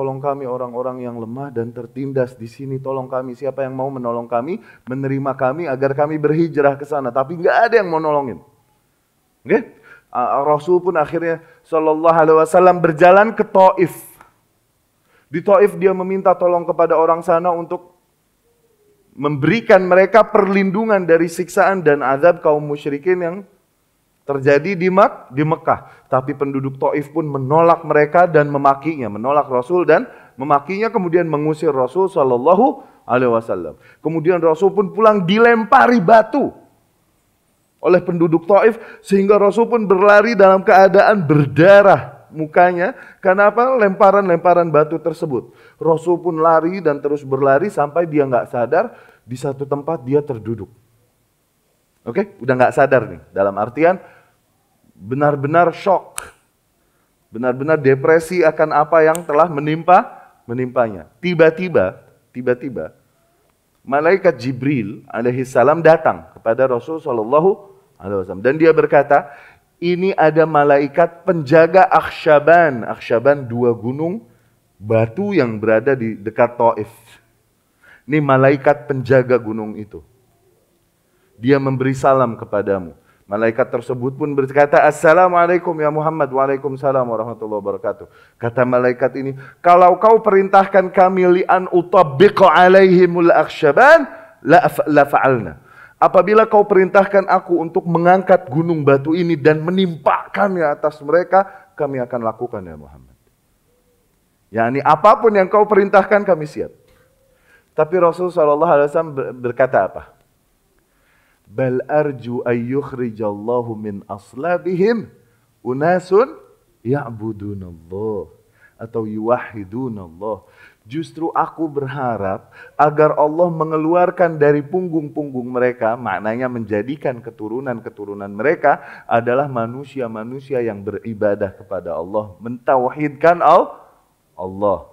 orang-orang yang lemah dan tertindas di sini, tolong kami. Siapa yang mau menolong kami, menerima kami agar kami berhijrah ke sana. Tapi nggak ada yang mau nolongin. Rasul pun akhirnya Shallallahu Alaihi Wasallam berjalan ke Taif. Di Taif dia meminta tolong kepada orang sana untuk memberikan mereka perlindungan dari siksaan dan azab kaum musyrikin yang terjadi di Mekah. Tapi penduduk Taif pun menolak mereka dan memakinya, menolak Rasul dan memakinya, kemudian mengusir Rasul Shallallahu Alaihi Wasallam. Kemudian Rasul pun pulang dilempari batu oleh penduduk Taif sehingga Rasul pun berlari dalam keadaan berdarah mukanya. Karena apa? Lemparan-lemparan batu tersebut. Rasul pun lari dan terus berlari sampai dia nggak sadar di satu tempat dia terduduk. Udah nggak sadar nih. Dalam artian benar-benar shock, benar-benar depresi akan apa yang telah menimpanya. Tiba-tiba malaikat Jibril alaihissalam datang kepada Rasul Shallallahu Alaihi Wasallam dan dia berkata, ini ada malaikat penjaga Akhsyaban. Akhsyaban 2 gunung batu yang berada di dekat Taif. Ini malaikat penjaga gunung itu. Dia memberi salam kepadamu. Malaikat tersebut pun berkata, Assalamualaikum ya Muhammad. Waalaikumsalam warahmatullahi wabarakatuh. Kata malaikat ini, kalau kau perintahkan kami li'an utabbiqa alaihimul akhsyaban, la fa'alna. Apabila kau perintahkan aku untuk mengangkat gunung batu ini dan menimpakannya atas mereka, kami akan lakukan ya Muhammad. Yani apapun yang kau perintahkan kami siap. Tapi Rasulullah SAW berkata apa? Bal arju ayyukhrijallahu min aslabihim unasun ya'budunallah atau yuwahidunallah. Justru aku berharap agar Allah mengeluarkan dari punggung-punggung mereka, maknanya menjadikan keturunan-keturunan mereka adalah manusia-manusia yang beribadah kepada Allah, mentauhidkan Allah.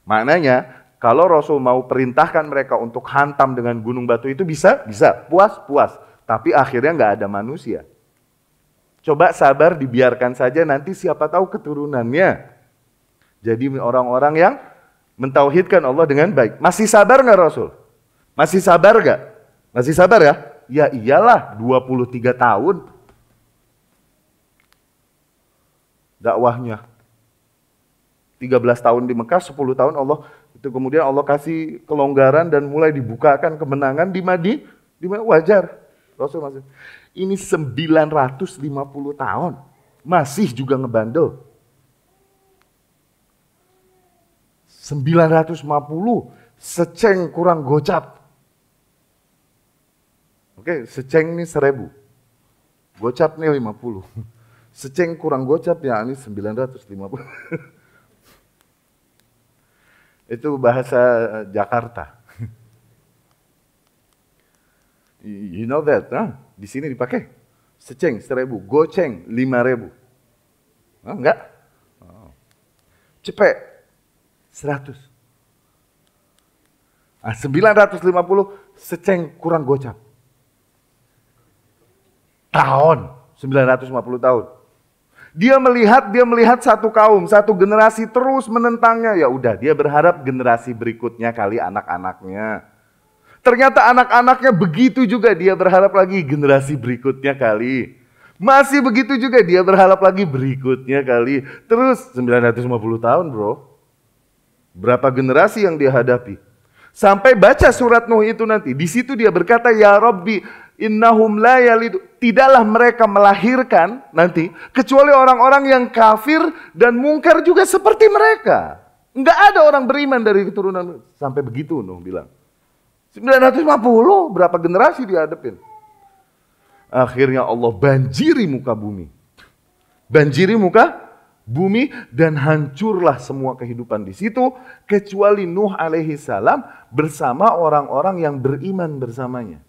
Maknanya kalau Rasul mau perintahkan mereka untuk hantam dengan gunung batu itu bisa, puas. Tapi akhirnya nggak ada manusia. Coba sabar, dibiarkan saja, nanti siapa tahu keturunannya. Jadi orang-orang yang mentauhidkan Allah dengan baik. Masih sabar nggak Rasul? Masih sabar nggak? Masih sabar ya? Ya iyalah, 23 tahun dakwahnya. 13 tahun di Mekah, 10 tahun Allah. Itu kemudian Allah kasih kelonggaran dan mulai dibukakan kemenangan di Madinah, wajar. Rasul masih. Ini 950 tahun. Masih juga ngebandel. 950, seceng kurang gocap. Oke, seceng ini 1000. Gocap nih 50. Seceng kurang gocap ya ini 950. Itu bahasa Jakarta. You know that, huh? Di sini dipakai. Seceng 1000, goceng 5000. Hah, enggak? Oh. Cepet 100. 950 seceng kurang gocap. Tahun, 950 tahun. Dia melihat satu kaum, satu generasi terus menentangnya. Ya udah, dia berharap generasi berikutnya kali anak-anaknya. Ternyata anak-anaknya begitu juga, dia berharap lagi generasi berikutnya kali. Masih begitu juga, dia berharap lagi berikutnya kali. Terus 950 tahun bro. Berapa generasi yang dia hadapi. Sampai baca surat Nuh itu nanti. Di situ dia berkata, Ya Rabbi, innahum la yalidu. Tidaklah mereka melahirkan nanti, kecuali orang-orang yang kafir dan mungkar juga seperti mereka. Enggak ada orang beriman dari keturunan. Sampai begitu Nuh bilang. 950, berapa generasi dia hadapin. Akhirnya Allah banjiri muka bumi. Banjiri muka bumi dan hancurlah semua kehidupan di situ kecuali Nuh alaihi salam bersama orang-orang yang beriman bersamanya.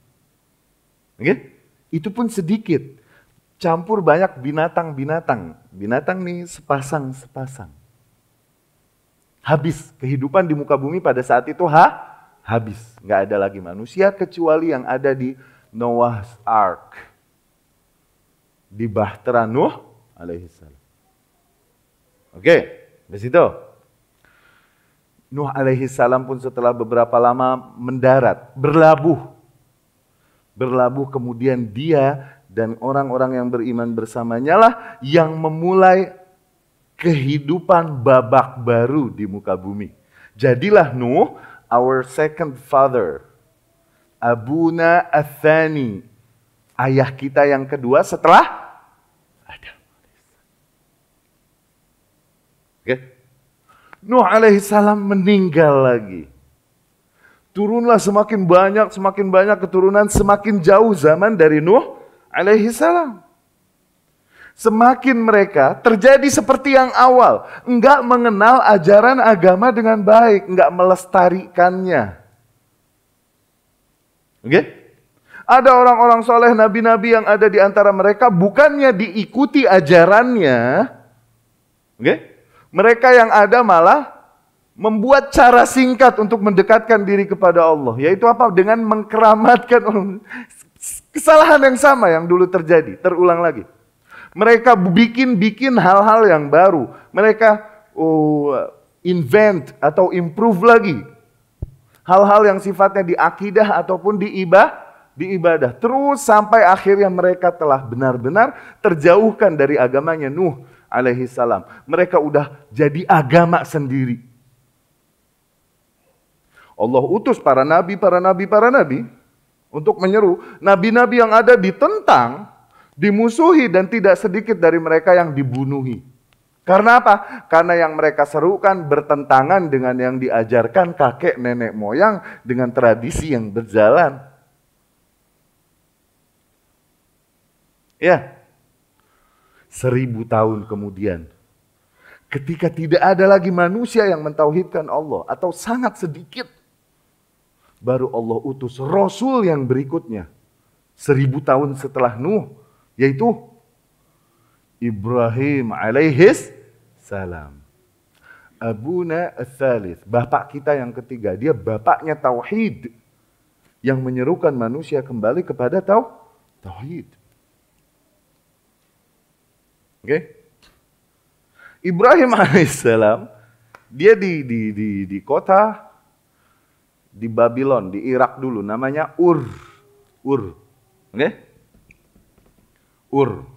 Oke? Itu pun sedikit. Campur banyak binatang-binatang. Binatang nih sepasang-sepasang. Habis kehidupan di muka bumi pada saat itu habis. Nggak ada lagi manusia kecuali yang ada di Noah's Ark. Di bahtera Nuh alaihi salam. Oke, di situ. Nuh alaihi salam pun setelah beberapa lama mendarat, berlabuh kemudian dia dan orang-orang yang beriman bersamanya lah yang memulai kehidupan babak baru di muka bumi. Jadilah Nuh our second father, Abuna Athani, ayah kita yang kedua setelah Adam. Oke. Nuh alaihi salam meninggal lagi. Turunlah semakin banyak keturunan, semakin jauh zaman dari Nuh alaihi salam. Semakin mereka terjadi seperti yang awal, enggak mengenal ajaran agama dengan baik, enggak melestarikannya. Oke? Ada orang-orang soleh, nabi-nabi yang ada di antara mereka, bukannya diikuti ajarannya, oke? Mereka yang ada malah membuat cara singkat untuk mendekatkan diri kepada Allah. Yaitu apa? Dengan mengkeramatkan orang. Kesalahan yang sama yang dulu terjadi, terulang lagi. Mereka bikin hal-hal yang baru. Mereka invent atau improve lagi. Hal-hal yang sifatnya di akidah ataupun di ibadah. Terus sampai akhirnya mereka telah benar-benar terjauhkan dari agamanya Nuh alaihi salam. Mereka udah jadi agama sendiri. Allah utus para nabi untuk menyeru. Nabi-nabi yang ada ditentang, dimusuhi, dan tidak sedikit dari mereka yang dibunuhi. Karena apa? Karena yang mereka serukan bertentangan dengan yang diajarkan kakek nenek moyang dengan tradisi yang berjalan. Ya, 1000 tahun kemudian, ketika tidak ada lagi manusia yang mentauhidkan Allah, atau sangat sedikit, baru Allah utus Rasul yang berikutnya, 1000 tahun setelah Nuh, yaitu Ibrahim alaihis salam. Abuna ats-tsalits, bapak kita yang ketiga. Dia bapaknya tauhid yang menyerukan manusia kembali kepada tauhid. Oke? Ibrahim alaihissalam dia di kota di Babylon, di Irak dulu, namanya Ur. Oke? Ur.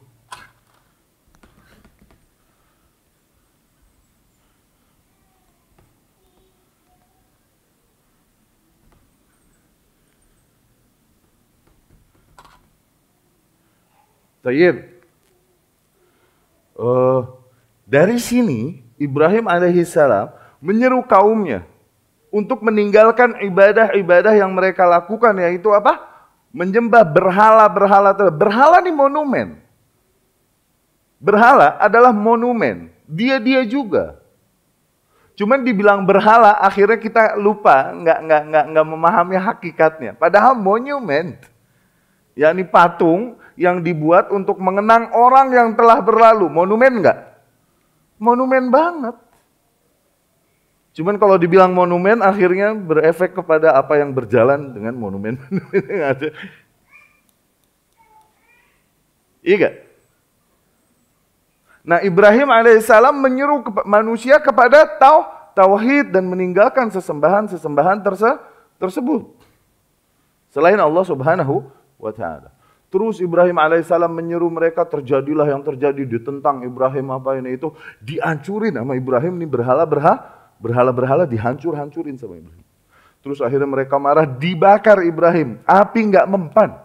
Tayyib. Dari sini Ibrahim alaihissalam menyeru kaumnya untuk meninggalkan ibadah-ibadah yang mereka lakukan, yaitu apa? Menyembah berhala-berhala. Berhala ini monumen. Berhala adalah monumen. Dia juga. Cuman dibilang berhala, akhirnya kita lupa, nggak memahami hakikatnya. Padahal monumen, yakni patung yang dibuat untuk mengenang orang yang telah berlalu. Monumen nggak? Monumen banget. Cuman kalau dibilang monumen, akhirnya berefek kepada apa yang berjalan dengan monumen yang ada. Iya gak? Nah, Ibrahim alaihissalam menyeru manusia kepada tauhid dan meninggalkan sesembahan-sesembahan tersebut selain Allah Subhanahu wa Ta'ala. Terus Ibrahim alaihissalam menyeru mereka, terjadilah yang terjadi, ditentang Ibrahim apa ini itu, dihancurin sama Ibrahim, ini berhala-berhala dihancur-hancurin sama Ibrahim. Terus akhirnya mereka marah, dibakar Ibrahim, api nggak mempan.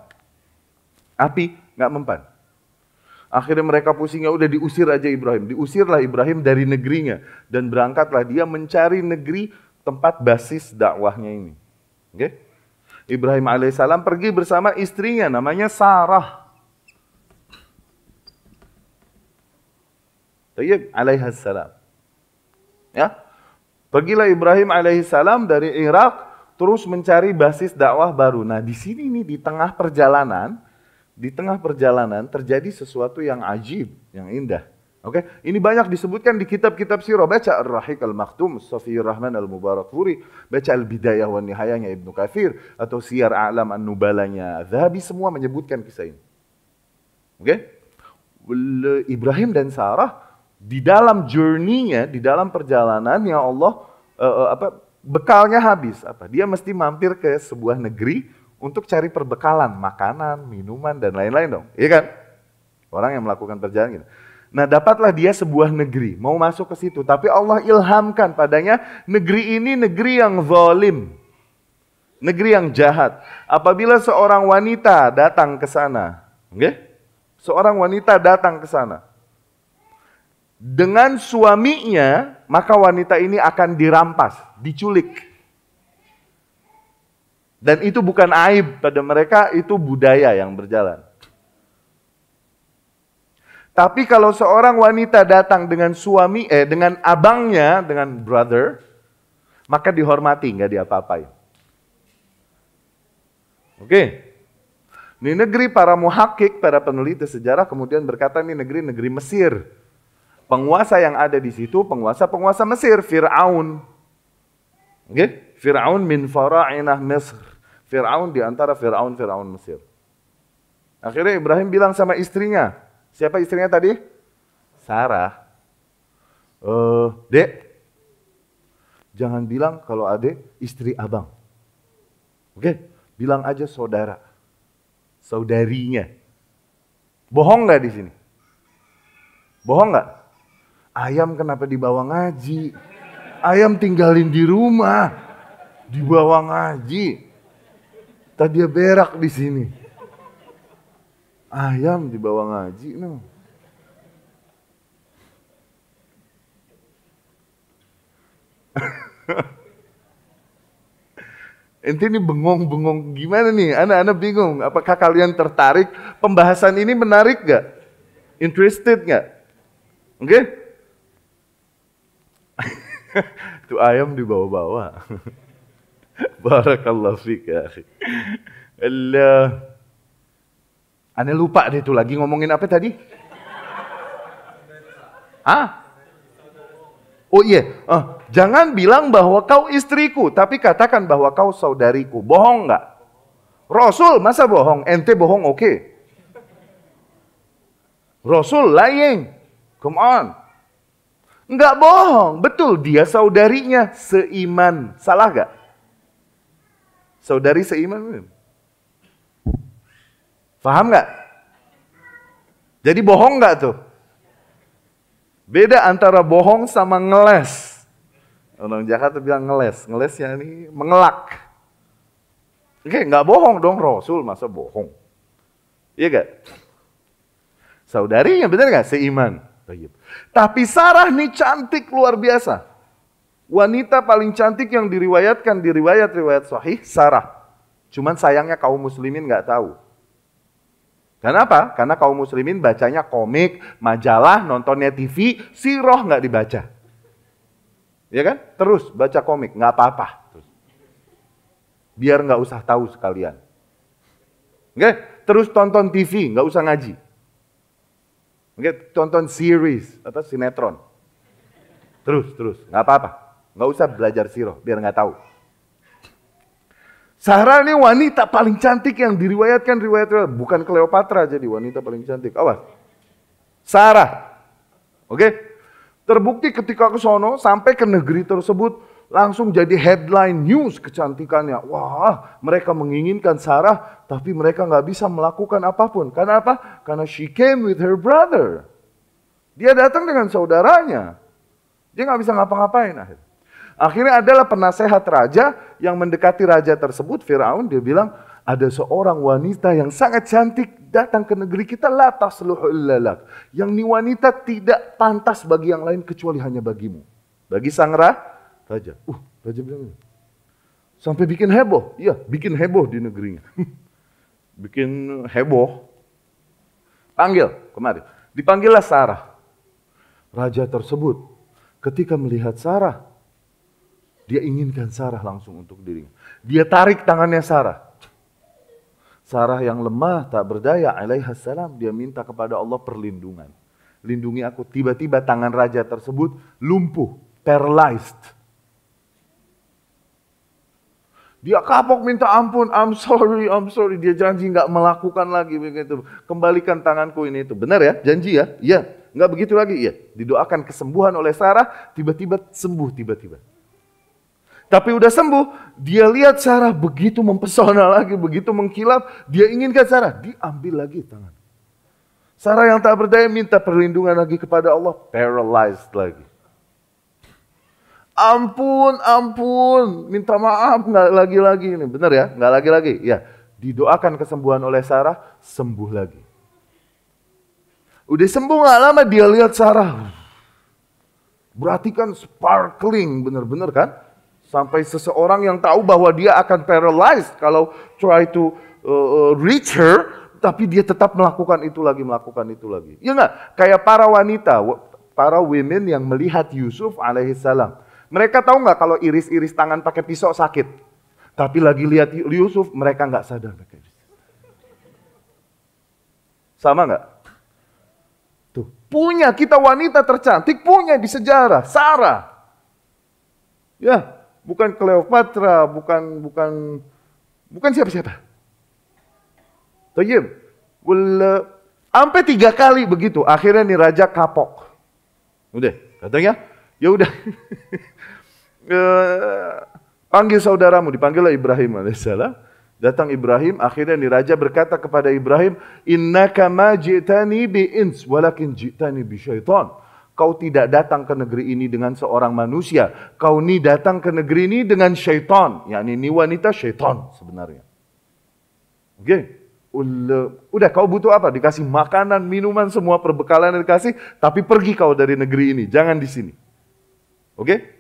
Akhirnya mereka pusingnya, udah diusir aja Ibrahim. Diusirlah Ibrahim dari negerinya dan berangkatlah dia mencari negeri tempat basis dakwahnya ini. Oke? Ibrahim alaihissalam pergi bersama istrinya namanya Sarah. Tayyib alaihissalam. Ya. Pergilah Ibrahim alaihissalam dari Irak terus mencari basis dakwah baru. Nah, di sini nih di tengah perjalanan terjadi sesuatu yang ajib, yang indah. Oke, ini banyak disebutkan di kitab-kitab sirah. Baca Ar-Rahiq Al-Maktum, Safiyur Rahman Al-Mubarakfuri, baca Al-Bidayah wa Nihayahnya Ibnu Katsir, atau Siyar A'lam An-Nubalanya Dzahabi, semua menyebutkan kisah ini. Oke? Ibrahim dan Sarah di dalam journey-nya, di dalam perjalanannya Allah bekalnya habis. Dia mesti mampir ke sebuah negeri untuk cari perbekalan, makanan, minuman dan lain-lain dong. Iya kan? Orang yang melakukan perjalanan gitu. Nah, dapatlah dia sebuah negeri, mau masuk ke situ, tapi Allah ilhamkan padanya negeri ini negeri yang zalim. Negeri yang jahat. Apabila seorang wanita datang ke sana, seorang wanita datang ke sana dengan suaminya, maka wanita ini akan dirampas, diculik. Dan itu bukan aib pada mereka, itu budaya yang berjalan. Tapi kalau seorang wanita datang dengan dengan abangnya, dengan brother, maka dihormati, nggak diapa-apain. Oke. Ini negeri para muhakkik, para peneliti sejarah kemudian berkata ini negeri Mesir. Penguasa yang ada di situ, penguasa Mesir, Fir'aun. Oke? Fir'aun min fara'inah Mesir. Fir'aun di antara Fir'aun Mesir. Akhirnya Ibrahim bilang sama istrinya, siapa istrinya tadi? Sarah. Dek, jangan bilang kalau adek istri abang. Oke? Bilang aja saudara. Saudarinya. Bohong nggak di sini? Bohong nggak? Ayam kenapa dibawa ngaji? Ayam tinggalin di rumah. Dibawa ngaji. Tadi dia berak di sini. Ayam dibawa ngaji, no. Ente ini bengong-bengong gimana nih? Anak-anak bingung. Apakah kalian tertarik? Pembahasan ini menarik gak? Interested gak? Oke? Tuh ayam dibawa-bawa. Barakallahu fiik ya akhi. Ane lupa deh itu lagi ngomongin apa tadi? Oh iya, jangan bilang bahwa kau istriku, tapi katakan bahwa kau saudariku. Bohong nggak? Rasul masa bohong? Ente bohong oke. Rasul lying. Come on. Nggak bohong, betul dia saudarinya seiman. Salah nggak? Saudari seiman. Paham nggak? Jadi bohong nggak tuh? Beda antara bohong sama ngeles. Orang Jakarta bilang ngeles. Ngelesnya ini mengelak. Oke, nggak bohong dong, Rasul masa bohong. Iya gak? Saudarinya benar gak? Seiman. Tapi Sarah nih cantik luar biasa. Wanita paling cantik yang diriwayatkan di riwayat-riwayat sahih, Sarah. Cuman sayangnya kaum muslimin nggak tahu. Kenapa? Karena kaum muslimin bacanya komik, majalah, nontonnya TV, sirah nggak dibaca. Ya kan? Terus baca komik, nggak apa-apa. Biar nggak usah tahu sekalian. Oke? Terus tonton TV, nggak usah ngaji. Oke? Tonton series atau sinetron. Terus, nggak apa-apa. Nggak usah belajar sirah, biar nggak tahu. Sarah ini wanita paling cantik yang diriwayatkan riwayat, bukan Cleopatra jadi wanita paling cantik. Awas. Sarah. Oke? Terbukti ketika ke sono sampai ke negeri tersebut langsung jadi headline news kecantikannya. Wah, mereka menginginkan Sarah tapi mereka nggak bisa melakukan apapun. Karena apa? Karena she came with her brother. Dia datang dengan saudaranya. Dia nggak bisa ngapa-ngapain akhirnya. Akhirnya adalah penasehat raja yang mendekati raja tersebut, Firaun, dia bilang, ada seorang wanita yang sangat cantik datang ke negeri kita, la tasluhu illa lak. Yang ini wanita tidak pantas bagi yang lain kecuali hanya bagimu. Bagi sang raja. Raja bilang, sampai bikin heboh. Iya, bikin heboh di negerinya. Bikin heboh. Panggil, kemari. Dipanggillah Sarah. Raja tersebut ketika melihat Sarah, dia inginkan Sarah langsung untuk dirinya. Dia tarik tangannya Sarah. Sarah yang lemah, tak berdaya, alaihissalam, dia minta kepada Allah perlindungan. Lindungi aku. Tiba-tiba tangan raja tersebut lumpuh, paralyzed. Dia kapok minta ampun, I'm sorry. Dia janji nggak melakukan lagi begitu. Kembalikan tanganku ini itu. Benar ya? Janji ya? Iya. Nggak begitu lagi? Iya. Didoakan kesembuhan oleh Sarah, tiba-tiba sembuh tiba-tiba. Tapi udah sembuh, dia lihat Sarah begitu mempesona lagi, begitu mengkilap, dia inginkan Sarah, diambil lagi tangan. Sarah yang tak berdaya minta perlindungan lagi kepada Allah, paralyzed lagi. Ampun, minta maaf, nggak lagi-lagi ini, benar ya? Nggak lagi-lagi, ya. Didoakan kesembuhan oleh Sarah, sembuh lagi. Udah sembuh nggak lama dia lihat Sarah, berarti kan sparkling, benar-benar kan? Sampai seseorang yang tahu bahwa dia akan paralyzed kalau try to reach her, tapi dia tetap melakukan itu lagi. Ya enggak? Kayak para wanita, para women yang melihat Yusuf alaihissalam. Mereka tahu nggak kalau iris-iris tangan pakai pisau sakit? Tapi lagi lihat Yusuf, mereka nggak sadar. Sama nggak? Tuh, punya kita wanita tercantik, punya di sejarah, Sarah. Ya. Bukan Cleopatra, bukan siapa-siapa. Tayyib. Sampai 3 kali begitu, akhirnya nih raja kapok. Udah, katanya, ya udah. Panggil saudaramu, dipanggillah Ibrahim alaihissalam. Datang Ibrahim, akhirnya nih raja berkata kepada Ibrahim, innaka ma ji'tani bi ins, walakin ji'tani bi syaitan. Kau tidak datang ke negeri ini dengan seorang manusia. Kau ini datang ke negeri ini dengan syaitan. Yani ini wanita syaitan sebenarnya. Oke. Udah kau butuh apa? Dikasih makanan, minuman, semua perbekalan dikasih. Tapi pergi kau dari negeri ini. Jangan di sini. Oke.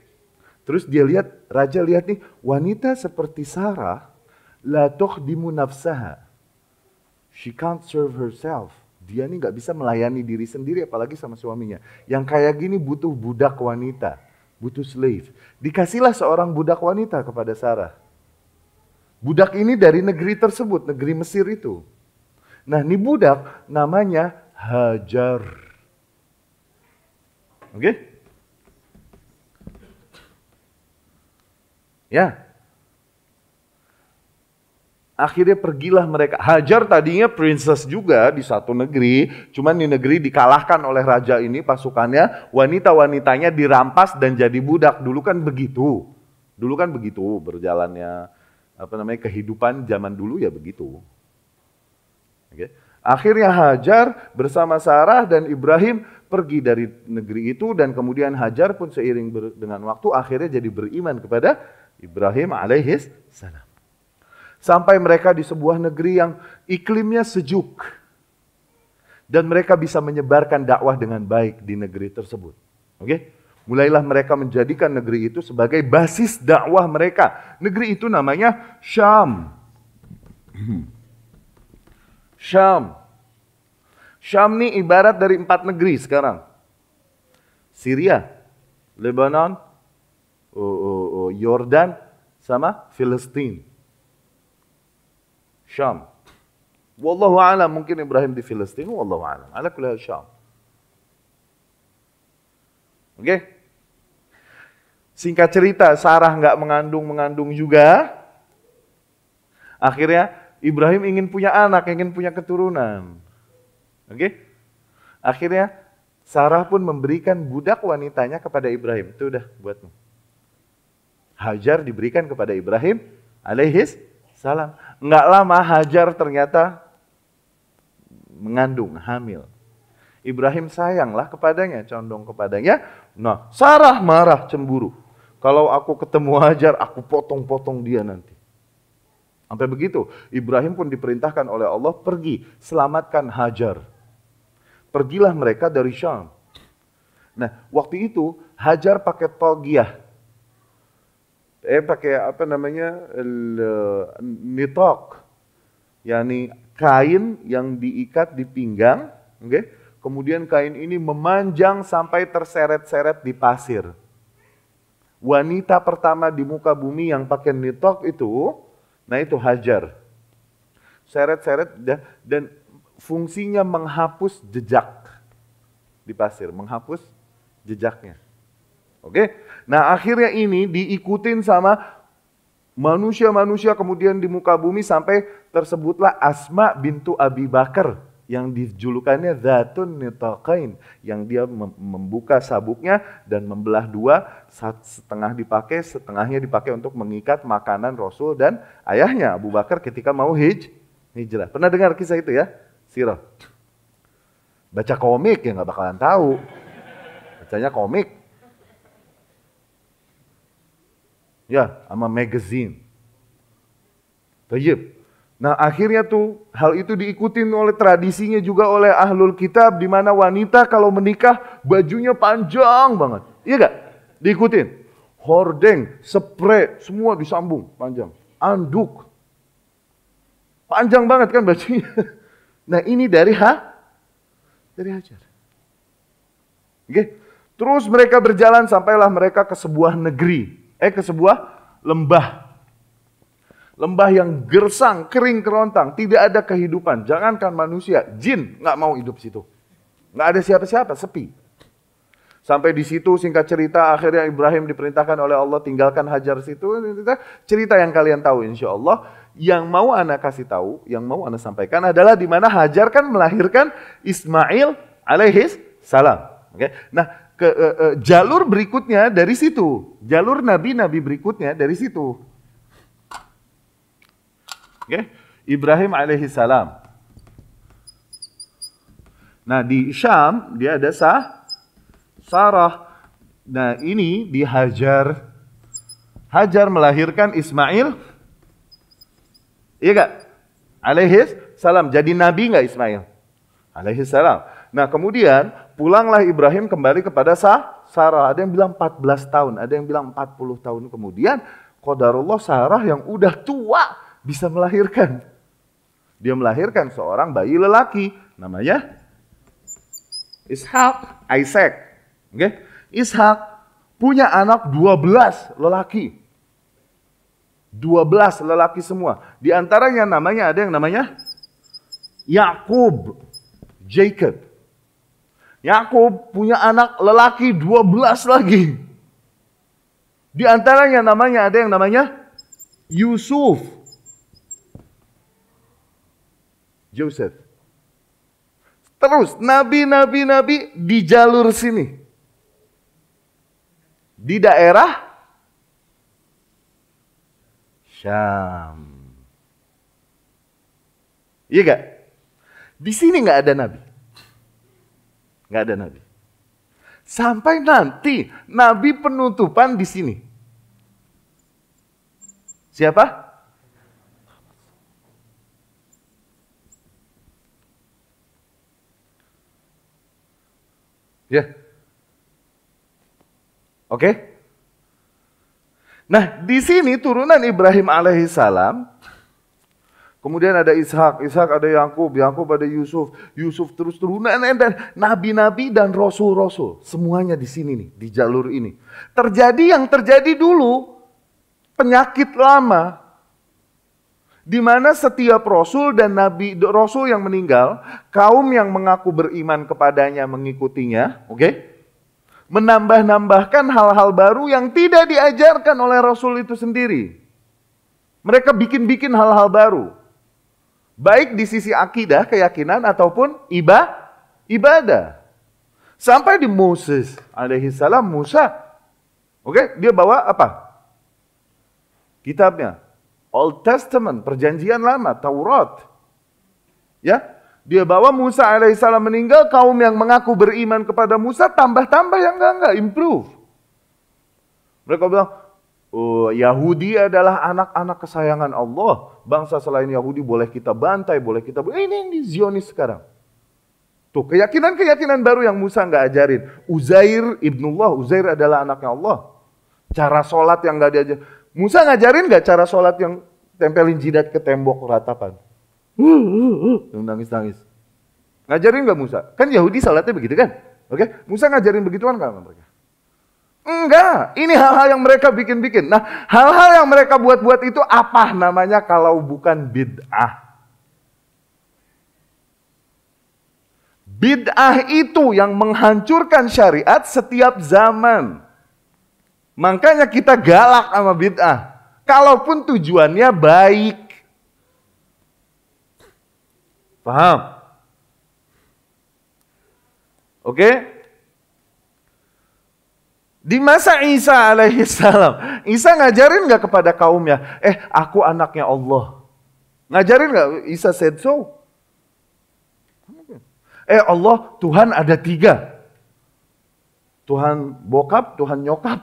Terus dia lihat, raja lihat nih. Wanita seperti Sarah. La tukhdimu nafsaha. She can't serve herself. Dia ini nggak bisa melayani diri sendiri apalagi sama suaminya. Yang kayak gini butuh budak wanita, butuh slave. Dikasihlah seorang budak wanita kepada Sarah. Budak ini dari negeri tersebut, negeri Mesir itu. Nah ini budak namanya Hajar. Oke? Ya. Akhirnya pergilah mereka. Hajar tadinya princess juga di satu negeri, cuman di negeri dikalahkan oleh raja ini pasukannya, wanita-wanitanya dirampas dan jadi budak. Dulu kan begitu. Dulu kan begitu berjalannya kehidupan zaman dulu ya begitu. Oke. Akhirnya Hajar bersama Sarah dan Ibrahim pergi dari negeri itu dan kemudian Hajar pun seiring dengan waktu akhirnya jadi beriman kepada Ibrahim alaihis salam. Sampai mereka di sebuah negeri yang iklimnya sejuk. Dan mereka bisa menyebarkan dakwah dengan baik di negeri tersebut. Oke? Mulailah mereka menjadikan negeri itu sebagai basis dakwah mereka. Negeri itu namanya Syam. Syam. Syam ini ibarat dari 4 negeri sekarang. Syria, Lebanon, Yordan, sama Filistin. Syam. Wallahu a'lam, mungkin Ibrahim di Filistin, wallahu a'lam. Ala kulli hal Syam. Oke? Singkat cerita, Sarah nggak mengandung juga. Akhirnya Ibrahim ingin punya anak, ingin punya keturunan. Oke? Akhirnya Sarah pun memberikan budak wanitanya kepada Ibrahim. Itu udah buatmu. Hajar diberikan kepada Ibrahim alaihis salam. Enggak lama Hajar ternyata mengandung, hamil. Ibrahim sayanglah kepadanya, condong kepadanya. Nah, Sarah marah, cemburu. Kalau aku ketemu Hajar, aku potong-potong dia nanti. Sampai begitu, Ibrahim pun diperintahkan oleh Allah pergi, selamatkan Hajar. Pergilah mereka dari Syam. Nah, waktu itu Hajar pakai togiyah. Pakai nitok, yakni kain yang diikat di pinggang, okay? Kemudian kain ini memanjang sampai terseret-seret di pasir. Wanita pertama di muka bumi yang pakai nitok itu, nah itu Hajar. Seret-seret dan fungsinya menghapus jejak di pasir, menghapus jejaknya. Oke, nah akhirnya ini diikutin sama manusia-manusia kemudian di muka bumi sampai tersebutlah Asma bintu Abi Bakar yang dijulukannya Zatun Nitaqain, yang dia membuka sabuknya dan membelah dua, setengah dipakai, setengahnya dipakai untuk mengikat makanan Rasul dan ayahnya Abu Bakar ketika mau hijrah. Pernah dengar kisah itu ya? Sirah. Baca komik ya nggak bakalan tahu. Bacanya komik. Ya, sama magazine. Tayyib. Nah akhirnya tuh hal itu diikutin oleh tradisinya juga oleh ahlul kitab, di mana wanita kalau menikah bajunya panjang banget. Iya gak? Diikutin. Hordeng, spray, semua disambung panjang. Anduk. Panjang banget kan bajunya. Nah ini dari Hajar. Oke. Terus mereka berjalan sampailah mereka ke sebuah negeri. Ke sebuah lembah. Lembah yang gersang, kering kerontang, tidak ada kehidupan. Jangankan manusia, jin nggak mau hidup situ. Nggak ada siapa-siapa, sepi. Sampai di situ singkat cerita akhirnya Ibrahim diperintahkan oleh Allah tinggalkan Hajar situ. Cerita yang kalian tahu insya Allah. Yang mau ana kasih tahu, yang mau ana sampaikan adalah di mana Hajar kan melahirkan Ismail alaihis salam. Oke. Nah, jalur berikutnya dari situ. Jalur nabi-nabi berikutnya dari situ. Oke. Ibrahim alaihi salam. Nah, di Syam dia ada Sarah. Nah, ini di Hajar. Hajar melahirkan Ismail. Iya gak? Alaihi salam. Jadi nabi gak Ismail? Alaihi salam. Nah, kemudian pulanglah Ibrahim kembali kepada Sarah. Ada yang bilang 14 tahun, ada yang bilang 40 tahun kemudian, qadarullah Sarah yang udah tua bisa melahirkan. Dia melahirkan seorang bayi lelaki, namanya Isaac. Okay? Ishak punya anak 12 lelaki. 12 lelaki semua. Di antaranya ada yang namanya Yakub, Jacob. Yakub punya anak lelaki 12 lagi. Di antaranya namanya ada yang namanya Yusuf. Joseph. Terus nabi-nabi di jalur sini. Di daerah Syam. Iya gak? Di sini nggak ada nabi. Nggak ada nabi. Sampai nanti nabi penutupan di sini. Siapa? Ya. Oke? Nah, di sini turunan Ibrahim alaihissalam, kemudian ada Ishak, Ishak ada Yakub, Yakub ada Yusuf, Yusuf terus turunan dan nabi-nabi dan rasul-rasul, semuanya di sini nih, di jalur ini. Terjadi yang terjadi dulu, penyakit lama, di mana setiap rasul dan nabi, rasul yang meninggal, kaum yang mengaku beriman kepadanya mengikutinya, oke? Menambah-nambahkan hal-hal baru yang tidak diajarkan oleh Rasul itu sendiri. Mereka bikin-bikin hal-hal baru. Baik di sisi akidah, keyakinan, ataupun ibadah. Sampai di Moses alaihissalam, Musa. Oke, dia bawa apa? Kitabnya. Old Testament, perjanjian lama, Taurat. Ya. Dia bawa Musa alaihissalam meninggal, kaum yang mengaku beriman kepada Musa tambah-tambah yang enggak, improve. Mereka bilang, oh, Yahudi adalah anak-anak kesayangan Allah. Bangsa selain Yahudi boleh kita bantai, boleh kita... Ini Zionis sekarang. Tuh, keyakinan-keyakinan baru yang Musa enggak ajarin. Uzair ibnullah, Uzair adalah anaknya Allah. Cara sholat yang enggak diajar. Musa ngajarin enggak cara sholat yang tempelin jidat ke tembok ratapan? Nangis-nangis. Ngajarin nggak Musa? Kan Yahudi salatnya begitu kan? Oke, Musa ngajarin begituan nggak mereka? Enggak, ini hal-hal yang mereka bikin-bikin. Nah, hal-hal yang mereka buat-buat itu apa namanya kalau bukan bid'ah? Bid'ah itu yang menghancurkan syariat setiap zaman. Makanya kita galak sama bid'ah. Kalaupun tujuannya baik. Paham? Oke? Di masa Isa alaihissalam, Isa ngajarin nggak kepada kaumnya, aku anaknya Allah. Ngajarin nggak? Isa said so. Allah, Tuhan ada 3. Tuhan bokap, Tuhan nyokap.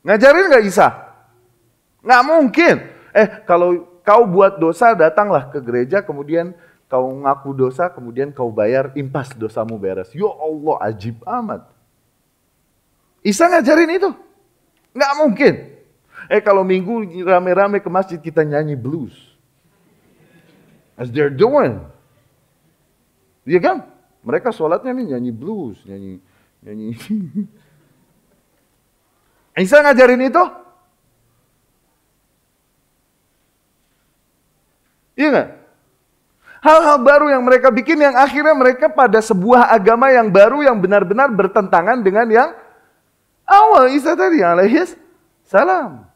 Ngajarin nggak Isa? Nggak mungkin. Kalau kau buat dosa, datanglah ke gereja, kemudian kau ngaku dosa, kemudian kau bayar, impas dosamu beres. Ya Allah, ajib amat. Isa ngajarin itu? Nggak mungkin. Kalau minggu rame-rame ke masjid, kita nyanyi blues. As they're doing. Iya kan? Mereka sholatnya nih nyanyi blues, nyanyi. Isa ngajarin itu? Iya nggak? Hal-hal baru yang mereka bikin yang akhirnya mereka pada sebuah agama yang baru yang benar-benar bertentangan dengan yang awal Isa tadi alaihis salam.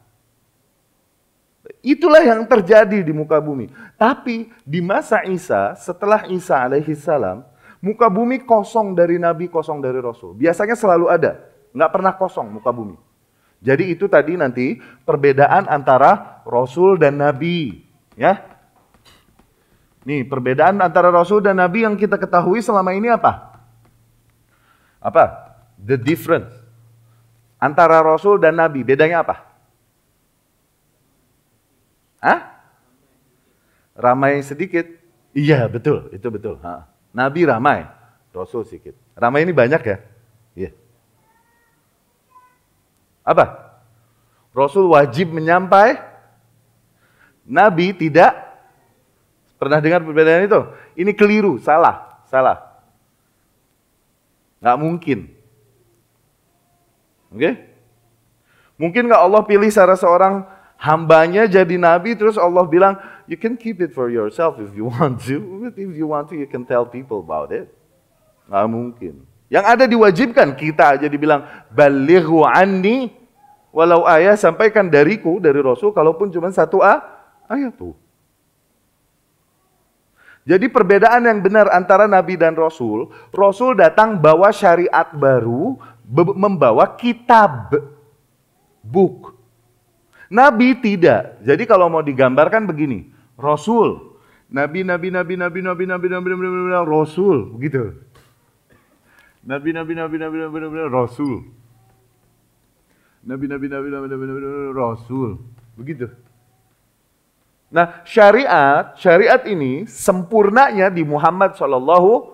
Itulah yang terjadi di muka bumi. Tapi di masa Isa, setelah Isa alaihis salam, muka bumi kosong dari nabi, kosong dari rasul. Biasanya selalu ada, nggak pernah kosong muka bumi. Jadi itu tadi nanti perbedaan antara rasul dan nabi, ya. Nih, perbedaan antara Rasul dan Nabi yang kita ketahui selama ini apa? Apa? The difference. Antara Rasul dan Nabi, bedanya apa? Ramai sedikit. Iya, betul. Itu betul. Nabi ramai, Rasul sedikit. Ramai ini banyak ya? Iya. Apa? Rasul wajib menyampaikan, Nabi tidak. Pernah dengar perbedaan itu? Ini keliru, salah. Nggak mungkin. Oke? Mungkin nggak Allah pilih salah seorang hambanya jadi nabi, terus Allah bilang, you can keep it for yourself if you want to. But if you want to, you can tell people about it. Nggak mungkin. Yang ada diwajibkan, kita aja dibilang, balighu anni Walau ayah sampaikan dariku, dari Rasul, kalaupun cuma satu ayat tuh. Jadi perbedaan yang benar antara Nabi dan Rasul, Rasul datang bawa syariat baru, membawa kitab, book. Nabi tidak. Jadi kalau mau digambarkan begini, Rasul, Nabi, Rasul, begitu. Nabi, Rasul. Nabi, Rasul, begitu. Nah, syariat ini sempurnanya di Muhammad SAW,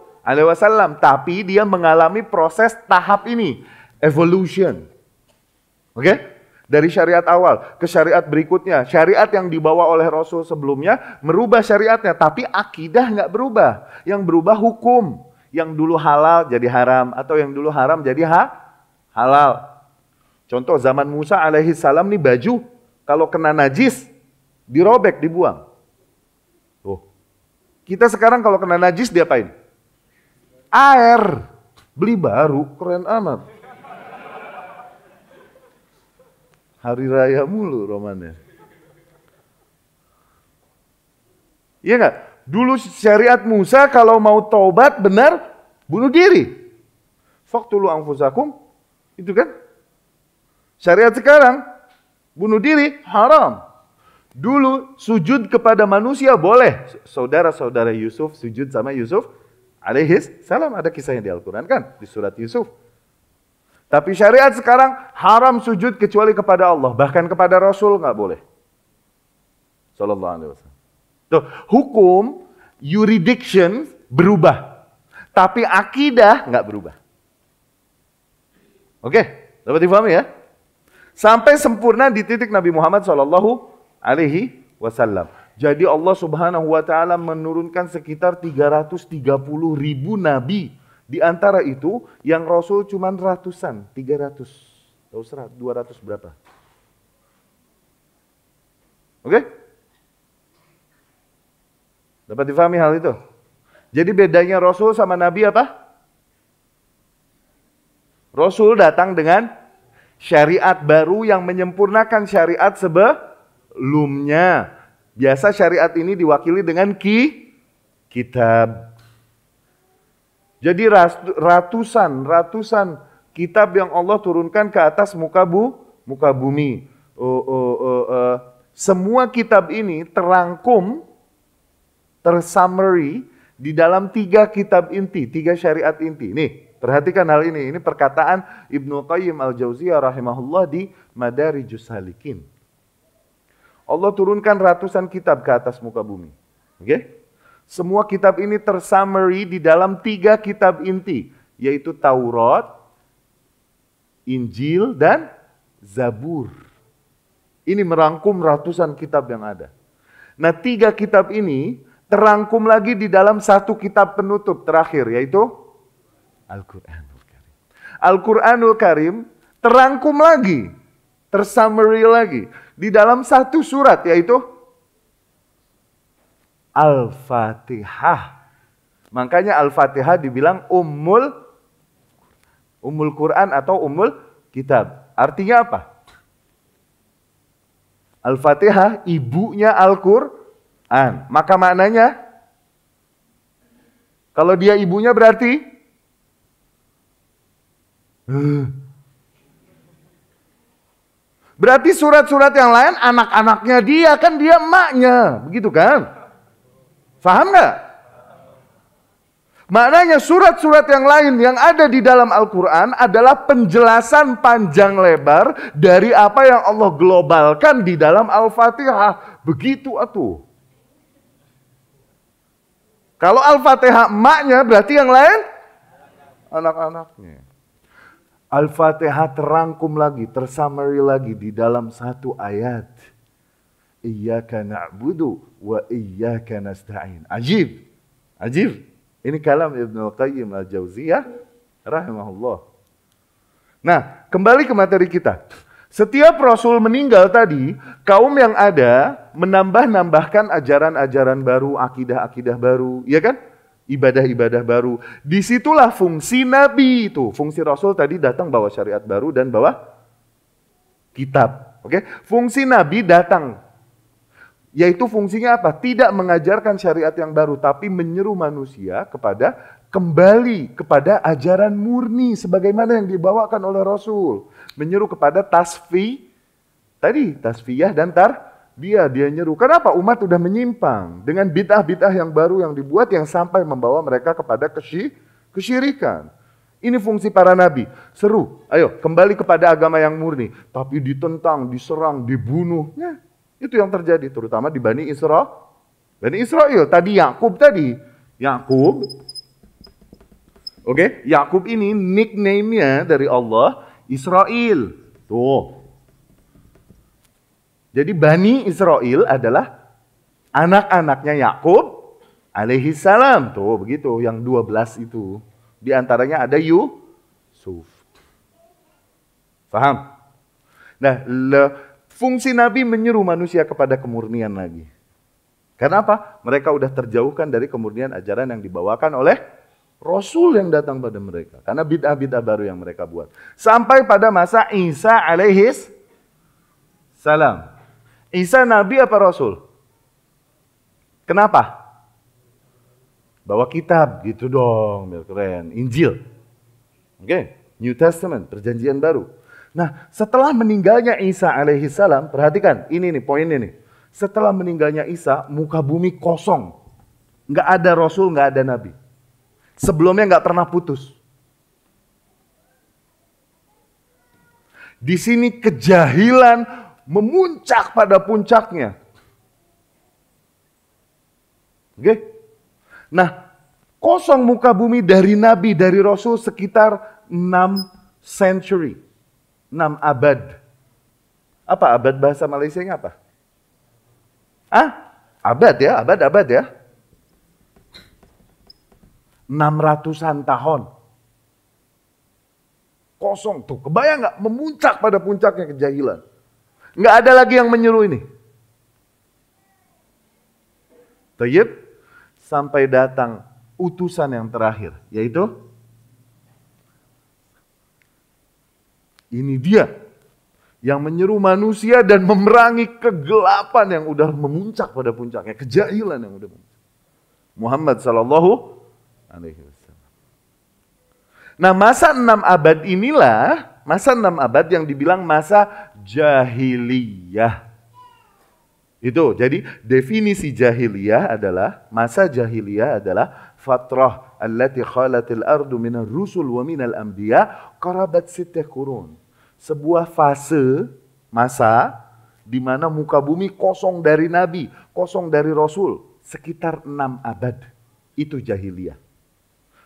tapi dia mengalami proses tahap ini, evolution. Oke? Dari syariat awal ke syariat berikutnya, syariat yang dibawa oleh Rasul sebelumnya merubah syariatnya, tapi akidah nggak berubah. Yang berubah hukum, yang dulu halal jadi haram, atau yang dulu haram jadi halal. Contoh zaman Musa alaihi salam nih, baju kalau kena najis dirobek, dibuang. Tuh. Kita sekarang kalau kena najis diapain? Air. Beli baru, keren amat. Hari raya mulu romannya. Iya enggak? Dulu syariat Musa kalau mau taubat benar, bunuh diri. Faqtulu anfusakum. Itu kan? Syariat sekarang, bunuh diri haram. Dulu sujud kepada manusia boleh. Saudara-saudara Yusuf sujud sama Yusuf alaihis salam. Ada kisahnya di Al-Quran kan? Di surat Yusuf. Tapi syariat sekarang haram sujud kecuali kepada Allah. Bahkan kepada Rasul nggak boleh. Sallallahu alaihi wasallam. Tuh, hukum, jurisdiction berubah. Tapi akidah nggak berubah. Oke, dapat dipahami ya? Sampai sempurna di titik Nabi Muhammad Sallallahu alaihi wasallam. Jadi Allah Subhanahu wa taala menurunkan sekitar 330.000 nabi. Di antara itu yang Rasul cuma ratusan, 300. Tahu 200 berapa? Oke? Dapat difahami hal itu? Jadi bedanya Rasul sama Nabi apa? Rasul datang dengan syariat baru yang menyempurnakan syariat sebelumnya. Biasa syariat ini diwakili dengan kitab. Jadi ratusan kitab yang Allah turunkan ke atas muka bumi. Semua kitab ini terangkum, tersummary di dalam 3 kitab inti, 3 syariat inti. Nih, perhatikan hal ini. Ini perkataan Ibnu Qayyim Al-Jauziyah rahimahullah di Madarijus Salikin. Allah turunkan ratusan kitab ke atas muka bumi. Oke? Semua kitab ini tersummary di dalam 3 kitab inti, yaitu Taurat, Injil, dan Zabur. Ini merangkum ratusan kitab yang ada. Nah, 3 kitab ini terangkum lagi di dalam 1 kitab penutup terakhir, yaitu Al-Quranul Karim. Al-Quranul Karim terangkum lagi, tersummary lagi di dalam 1 surat, yaitu Al-Fatihah. Makanya Al-Fatihah dibilang Ummul Quran atau Ummul Kitab. Artinya apa? Al-Fatihah ibunya Al-Quran. Maka maknanya, kalau dia ibunya berarti berarti surat-surat yang lain anak-anaknya dia, kan dia emaknya, begitu kan? Faham nggak? Maknanya surat-surat yang lain yang ada di dalam Al-Quran adalah penjelasan panjang lebar dari apa yang Allah globalkan di dalam Al-Fatihah. Begitu atuh. Kalau Al-Fatihah emaknya, berarti yang lain anak-anaknya. Al-Fatihah terangkum lagi, tersummary lagi di dalam 1 ayat. Iyyaka na'budu wa iyyaka nasta'in. Ajib. Ajib. Ini kalam Ibnu Qayyim Al-Jauziyah rahimahullah. Nah, kembali ke materi kita. Setiap Rasul meninggal tadi, kaum yang ada menambah-nambahkan ajaran-ajaran baru, akidah-akidah baru, ya kan? Ibadah-ibadah baru. Disitulah fungsi Nabi itu. Fungsi Rasul tadi datang bawa syariat baru dan bawa kitab. Oke, fungsi nabi datang. Yaitu fungsinya apa? Tidak mengajarkan syariat yang baru, tapi menyeru manusia kepada kembali kepada ajaran murni sebagaimana yang dibawakan oleh Rasul. Menyeru kepada tasfiyah dan dia nyeru. Kenapa? Umat sudah menyimpang dengan bid'ah-bid'ah yang baru yang dibuat yang sampai membawa mereka kepada kesyirikan. Ini fungsi para nabi. Seru, ayo kembali kepada agama yang murni. Tapi ditentang, diserang, dibunuh. Ya, itu yang terjadi terutama di Bani Israel. Tadi Yakub tadi. Oke, Yakub ini nickname-nya dari Allah Israel. Tuh. Jadi Bani Israel adalah anak-anaknya Yakub alaihi salam. Tuh begitu, yang 12 itu. Di antaranya ada Yusuf. Paham? Nah, fungsi Nabi menyeru manusia kepada kemurnian lagi. Karena apa? Mereka udah terjauhkan dari kemurnian ajaran yang dibawakan oleh Rasul yang datang pada mereka. Karena bid'ah-bid'ah baru yang mereka buat. Sampai pada masa Isa alaihis salam. Isa Nabi apa Rasul? Kenapa? Bawa kitab gitu dong, biar keren. Injil. Oke, New Testament, perjanjian baru. Nah, setelah meninggalnya Isa alaihi salam, perhatikan, ini nih poinnya nih. Setelah meninggalnya Isa, muka bumi kosong. Nggak ada Rasul, nggak ada Nabi. Sebelumnya nggak pernah putus. Di sini kejahilan memuncak pada puncaknya. Oke? Nah, kosong muka bumi dari Nabi, dari Rasul sekitar 6 century. 6 abad. Apa abad bahasa Malaysianya apa? Abad ya, abad ya. 600-an tahun. Kosong tuh, kebayang nggak? Memuncak pada puncaknya kejahilan. Nggak ada lagi yang menyeru ini. Tayyib. Sampai datang utusan yang terakhir, yaitu ini dia yang menyeru manusia dan memerangi kegelapan yang udah memuncak pada puncaknya, kejahilan yang udah memuncak. Muhammad sallallahu alaihi wasallam. Nah, masa 6 abad inilah, masa 6 abad yang dibilang masa jahiliyah. Itu, jadi definisi jahiliyah adalah, masa jahiliyah adalah fatrah allati khalatil ardu minar rusul wa minal anbiya qarabat sittah qurun. Sebuah fase, masa, di mana muka bumi kosong dari nabi, kosong dari rasul, sekitar 6 abad. Itu jahiliyah.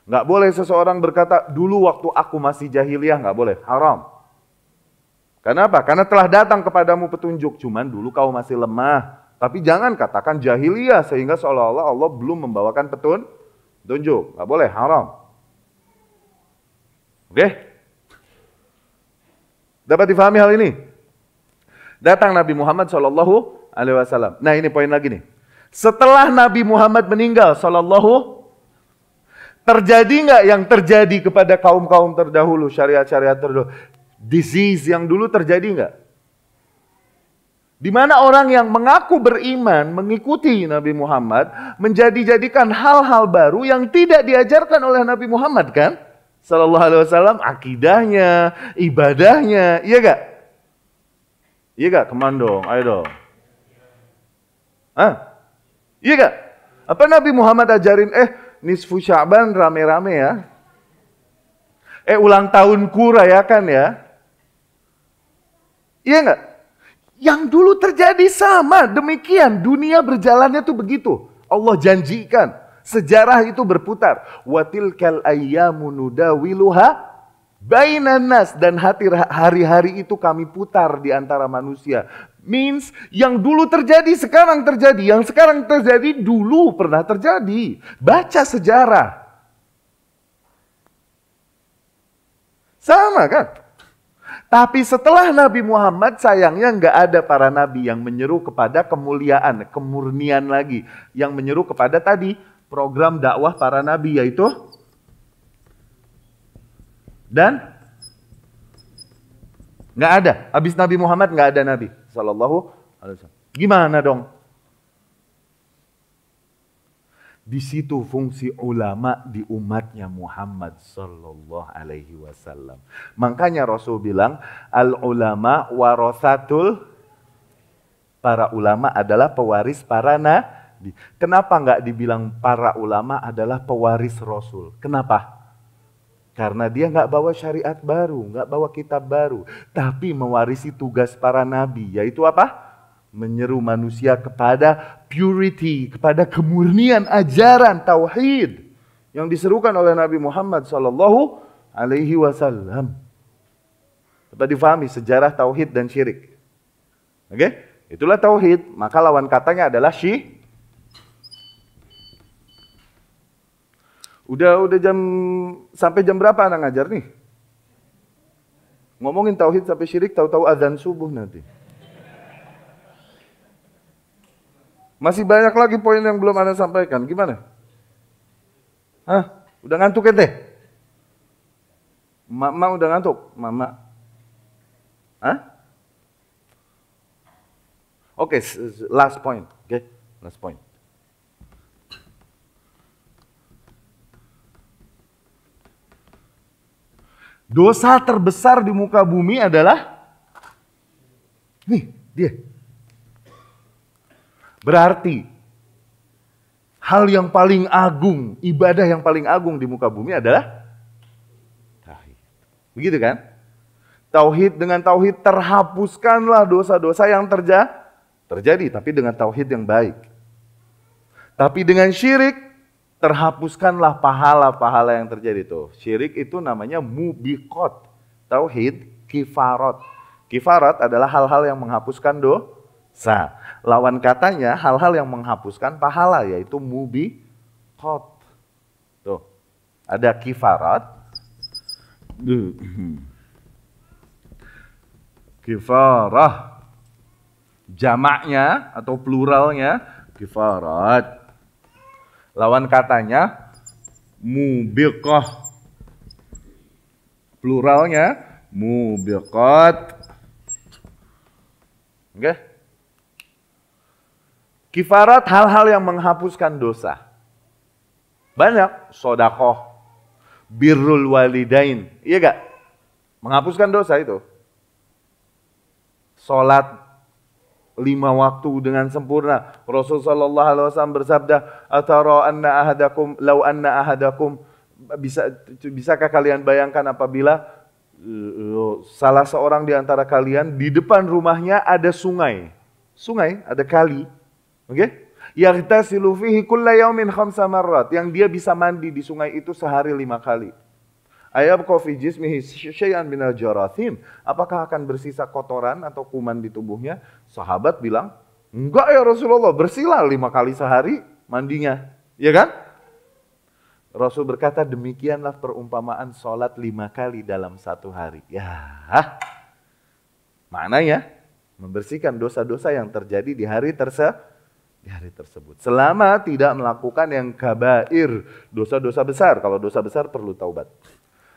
Nggak boleh seseorang berkata, dulu waktu aku masih jahiliyah, nggak boleh, haram. Kenapa? Karena telah datang kepadamu petunjuk, cuman dulu kau masih lemah. Tapi jangan katakan jahiliyah sehingga seolah-olah Allah belum membawakan petunjuk. Nggak boleh, haram. Oke? Dapat difahami hal ini? Datang Nabi Muhammad SAW. Nah, ini poin lagi nih. Setelah Nabi Muhammad meninggal terjadi nggak yang terjadi kepada kaum-kaum terdahulu, syariat-syariat terdahulu? Disease yang dulu terjadi nggak? Di mana orang yang mengaku beriman, mengikuti Nabi Muhammad, menjadikan hal-hal baru yang tidak diajarkan oleh Nabi Muhammad kan? Sallallahu alaihi wasallam, akidahnya, ibadahnya, iya gak? Iya gak? Come on dong, ayo dong. Iya gak? Apa Nabi Muhammad ajarin, nisfu Sya'ban rame-rame ya? Ulang tahunku rayakan ya? Iya gak? Yang dulu terjadi sama, demikian. Dunia berjalannya tuh begitu. Allah janjikan, sejarah itu berputar. Wa tilkal ayyamu nudawiluha bainan nas, dan hari-hari itu kami putar di antara manusia. Means yang dulu terjadi sekarang terjadi, yang sekarang terjadi dulu pernah terjadi. Baca sejarah. Sama kan? Tapi setelah Nabi Muhammad, sayangnya nggak ada para nabi yang menyeru kepada kemuliaan, kemurnian lagi. Yang menyeru kepada tadi program dakwah para nabi, yaitu Nggak ada. Habis Nabi Muhammad nggak ada Nabi Sallallahu Alaihi Wasallam. Gimana dong? Di situ fungsi ulama di umatnya Muhammad Sallallahu Alaihi Wasallam. Makanya Rasul bilang, al ulama warasatul, para ulama adalah pewaris para nabi. Kenapa nggak dibilang para ulama adalah pewaris Rasul? Kenapa? Karena dia nggak bawa syariat baru, nggak bawa kitab baru, tapi mewarisi tugas para nabi, yaitu apa? Menyeru manusia kepada purity, kepada kemurnian ajaran tauhid yang diserukan oleh Nabi Muhammad Sallallahu Alaihi Wasallam. Dapat difahami sejarah tauhid dan syirik. Oke, itulah tauhid. Maka lawan katanya adalah syirik. Udah sampai jam berapa anak ngajar nih? Ngomongin tauhid sampai syirik, tahu-tahu azan subuh nanti. Masih banyak lagi poin yang belum Anda sampaikan. Gimana? Hah? Udah ngantuk ente? Mama udah ngantuk? Mama? Hah? Oke, last point. Oke, last point. Dosa terbesar di muka bumi adalah nih, dia. Berarti hal yang paling agung, ibadah yang paling agung di muka bumi adalah tauhid. Begitu kan? Tauhid, dengan tauhid terhapuskanlah dosa-dosa yang terjadi, tapi dengan tauhid yang baik. Tapi dengan syirik terhapuskanlah pahala-pahala yang terjadi tuh. Syirik itu namanya mubiqat. Tauhid kifarat. Kifarat adalah hal-hal yang menghapuskan dosa. Lawan katanya hal-hal yang menghapuskan pahala, yaitu mubiqat. Tuh, ada kifarat. Kifarah. Jamaknya atau pluralnya kifarat. Lawan katanya mubiqah. Pluralnya mubiqat. Oke? Kifarat hal-hal yang menghapuskan dosa. Banyak, sodakoh, birrul walidain, iya gak? Menghapuskan dosa itu. Salat 5 waktu dengan sempurna. Rasulullah sallallahu alaihi wasallam bersabda, "Atara anna ahadakum law anna ahadakum", bisakah kalian bayangkan apabila salah seorang di antara kalian di depan rumahnya ada sungai. Sungai, ada kali. Oke? Yaghtasilu fihi kulla yaumin 5 marrat, yang dia bisa mandi di sungai itu sehari 5 kali. Ayabqa fi jismihi syai'an minal jarathim, apakah akan bersisa kotoran atau kuman di tubuhnya? Sahabat bilang, enggak ya Rasulullah, bersihlah 5 kali sehari mandinya. Ya kan? Rasul berkata, demikianlah perumpamaan sholat 5 kali dalam 1 hari. Ya, maknanya membersihkan dosa-dosa yang terjadi di hari tersebut. Selama tidak melakukan yang kabair, dosa-dosa besar. Kalau dosa besar perlu taubat.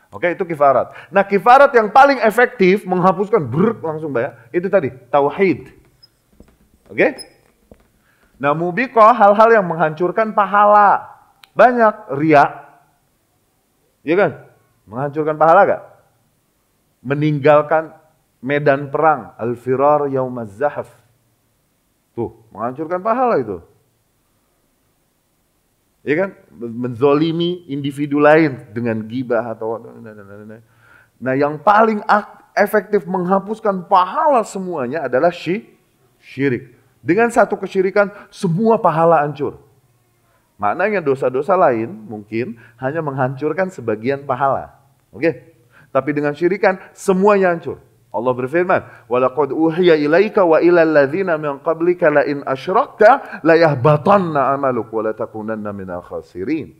Oke, itu kifarat. Nah, kifarat yang paling efektif menghapuskan langsung bayar, itu tadi, tauhid. Oke? Nah, mubiqah hal-hal yang menghancurkan pahala. Banyak, riya. Iya kan? Menghancurkan pahala gak? Meninggalkan medan perang, al-firar yaumaz zahaf. Tuh, menghancurkan pahala itu. Ya kan? Menzolimi individu lain dengan gibah atau... Nah, yang paling efektif menghapuskan pahala semuanya adalah syirik. Dengan satu kesyirikan, semua pahala hancur. Maknanya dosa-dosa lain mungkin hanya menghancurkan sebagian pahala. Oke? Tapi dengan syirikan, semuanya hancur. Allah berfirman, "Walaqad uhiya ilaika wa ilal ladzina min qablika la in asyrakta la yahbatanna 'amaluk wa la takunanna minal khasirin."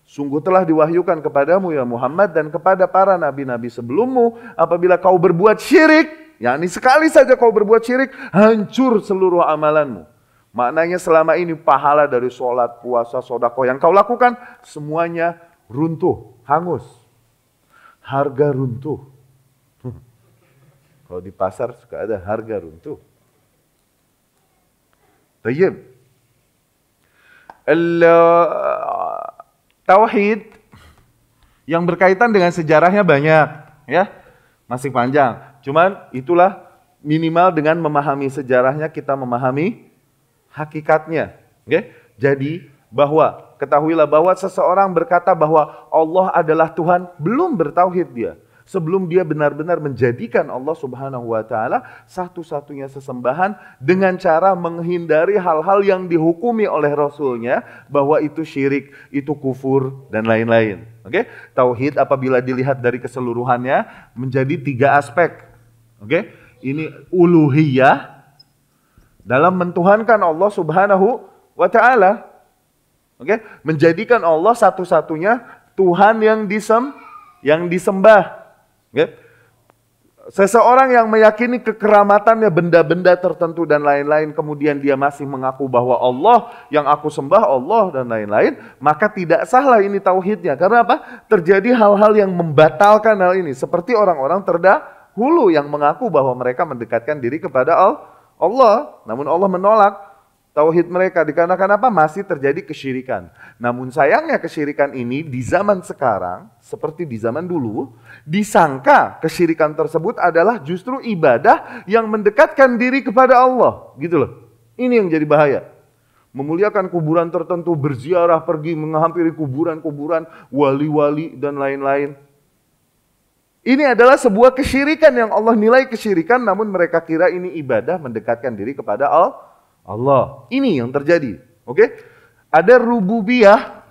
Sungguh telah diwahyukan kepadamu ya Muhammad dan kepada para nabi-nabi sebelummu, apabila kau berbuat syirik, yakni sekali saja kau berbuat syirik, hancur seluruh amalanmu. Maknanya selama ini pahala dari sholat, puasa, sedekah yang kau lakukan semuanya runtuh, hangus. Harga runtuh. Kalau di pasar suka ada harga runtuh. Tayyib. Tauhid yang berkaitan dengan sejarahnya banyak, ya. Masih panjang. Cuman itulah minimal dengan memahami sejarahnya kita memahami hakikatnya. Okay? Jadi ketahuilah bahwa seseorang berkata bahwa Allah adalah Tuhan belum bertauhid dia. Sebelum dia benar-benar menjadikan Allah Subhanahu wa taala satu-satunya sesembahan dengan cara menghindari hal-hal yang dihukumi oleh Rasulnya bahwa itu syirik, itu kufur dan lain-lain. Oke? Tauhid apabila dilihat dari keseluruhannya menjadi 3 aspek. Oke? Ini uluhiyah dalam mentuhankan Allah Subhanahu wa taala. Oke? Menjadikan Allah satu-satunya Tuhan yang disembah. Okay. Seseorang yang meyakini kekeramatannya benda-benda tertentu dan lain-lain, kemudian dia masih mengaku bahwa Allah yang aku sembah Allah dan lain-lain, maka tidak sahlah ini tauhidnya. Karena apa? Terjadi hal-hal yang membatalkan hal ini. Seperti orang-orang terdahulu yang mengaku bahwa mereka mendekatkan diri kepada Allah, namun Allah menolak tauhid mereka. Dikarenakan apa? Masih terjadi kesyirikan. Namun sayangnya kesyirikan ini di zaman sekarang, seperti di zaman dulu, disangka kesyirikan tersebut adalah justru ibadah yang mendekatkan diri kepada Allah. Gitu loh. Ini yang jadi bahaya. Memuliakan kuburan tertentu, berziarah, pergi menghampiri kuburan-kuburan, wali-wali dan lain-lain. Ini adalah sebuah kesyirikan yang Allah nilai kesyirikan, namun mereka kira ini ibadah mendekatkan diri kepada Allah. Ini yang terjadi. Oke? Ada rububiyah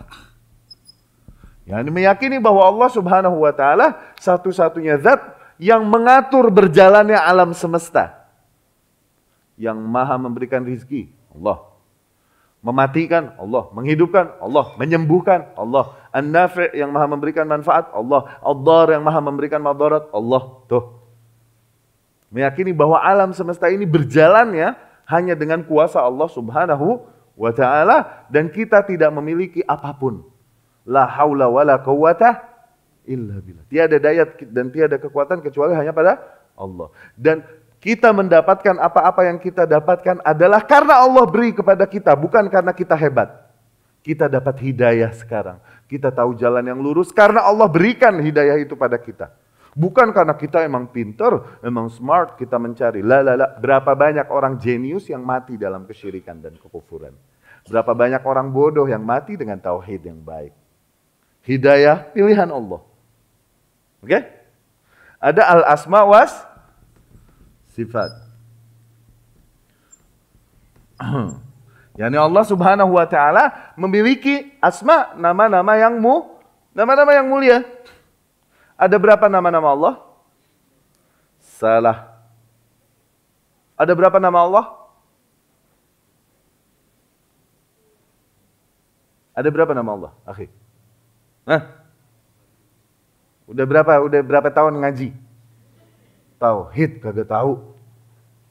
yang meyakini bahwa Allah Subhanahu wa taala satu-satunya zat yang mengatur berjalannya alam semesta. Yang maha memberikan rizki, Allah. Mematikan, Allah. Menghidupkan, Allah. Menyembuhkan, Allah. An-Nafi' yang maha memberikan manfaat, Allah. Ad-Dar yang maha memberikan madarat, Allah. Tuh. Meyakini bahwa alam semesta ini berjalannya hanya dengan kuasa Allah Subhanahu wa ta'ala. Dan kita tidak memiliki apapun. La haula wa la quwwata illa billah. Tiada daya dan tiada kekuatan kecuali hanya pada Allah. Dan kita mendapatkan apa-apa yang kita dapatkan adalah karena Allah beri kepada kita. Bukan karena kita hebat. Kita dapat hidayah sekarang. Kita tahu jalan yang lurus karena Allah berikan hidayah itu pada kita. Bukan karena kita emang pinter, emang smart, kita mencari. Berapa banyak orang jenius yang mati dalam kesyirikan dan kekufuran. Berapa banyak orang bodoh yang mati dengan tauhid yang baik. Hidayah pilihan Allah. Oke? Ada al-asma was sifat. Yani Allah Subhanahu wa taala memiliki asma, nama-nama yang mulia. Ada berapa nama-nama Allah? Salah. Ada berapa nama Allah? Ada berapa nama Allah? Akhi. Udah berapa tahun ngaji? Tauhid kagak tahu.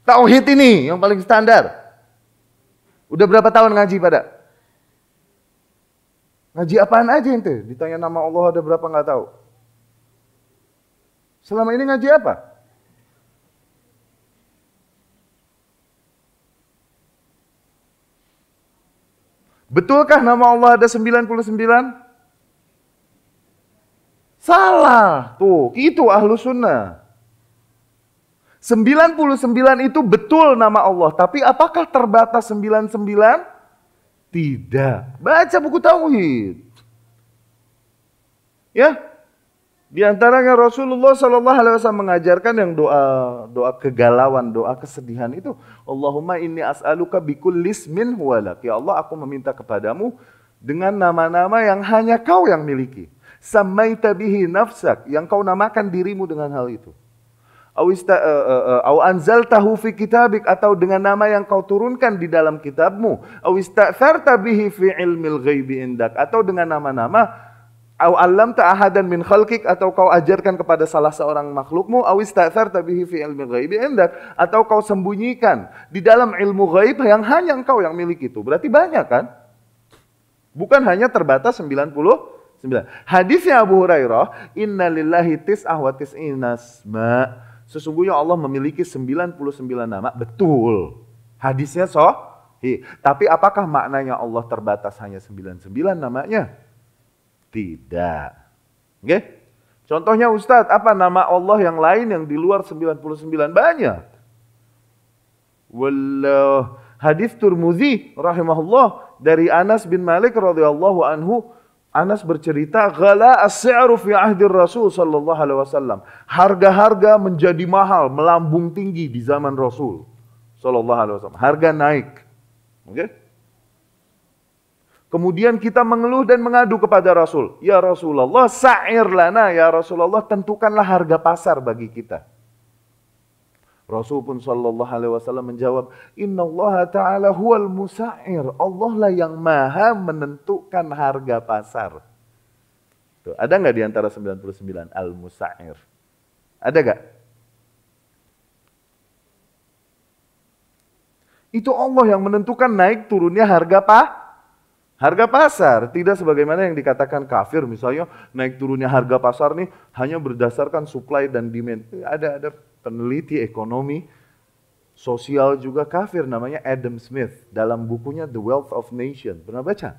Tauhid ini yang paling standar. Udah berapa tahun ngaji pada? Ngaji apaan aja ente? Ditanya nama Allah ada berapa nggak tahu. Selama ini ngaji apa? Betulkah nama Allah ada 99? Salah. Tuh, itu ahlu sunnah. 99 itu betul nama Allah. Tapi apakah terbatas 99? Tidak. Baca buku tauhid. Ya. Di antaranya Rasulullah SAW mengajarkan yang doa kegalauan, doa kesedihan itu. Allahumma inni as'aluka bikulli ismin huwalak. Ya Allah, aku meminta kepadamu dengan nama-nama yang hanya kau yang miliki. Samaita bihi nafsak, yang kau namakan dirimu dengan hal itu. Au anzaltahu fi kitabik, atau dengan nama yang kau turunkan di dalam kitabmu. Au ista'tharta bihi fi ilmil ghaibi indak, atau dengan nama-nama au allamta ahadan min khalqik, atau kau ajarkan kepada salah seorang makhlukmu. Au ista'tharta bihi fi ilmil ghaibi indak, atau kau sembunyikan di dalam ilmu ghaib yang hanya engkau yang miliki itu. Berarti banyak kan? Bukan hanya terbatas 99. Hadisnya Abu Hurairah, inna lillahi tis'ah wa tis'ina asma. Sesungguhnya Allah memiliki 99 nama, betul. Hadisnya sahih. Tapi apakah maknanya Allah terbatas hanya 99 namanya? Tidak. Oke? Contohnya Ustadz, apa nama Allah yang lain yang di luar 99? Banyak. Hadis Tirmidzi rahimahullah dari Anas bin Malik radhiyallahu anhu, Anas bercerita, ghala as-si'ru fi ahdi Rasul sallallahu alaihi wasallam. Harga-harga menjadi mahal, melambung tinggi di zaman Rasul sallallahu alaihi wasallam. Harga naik. Oke? Kemudian kita mengeluh dan mengadu kepada Rasul. Ya Rasulullah, sa'ir lana, ya Rasulullah, tentukanlah harga pasar bagi kita. Rasul pun sallallahu alaihi wasallam menjawab, Innallaha ta'ala huwal musa'ir. Allah lah yang maha menentukan harga pasar. Tuh, ada nggak di antara 99 al-musa'ir? Ada nggak? Itu Allah yang menentukan naik turunnya harga harga pasar. Tidak sebagaimana yang dikatakan kafir, misalnya naik turunnya harga pasar nih hanya berdasarkan supply dan demand. Ada peneliti ekonomi sosial juga kafir namanya Adam Smith, dalam bukunya The Wealth of Nations. Pernah baca?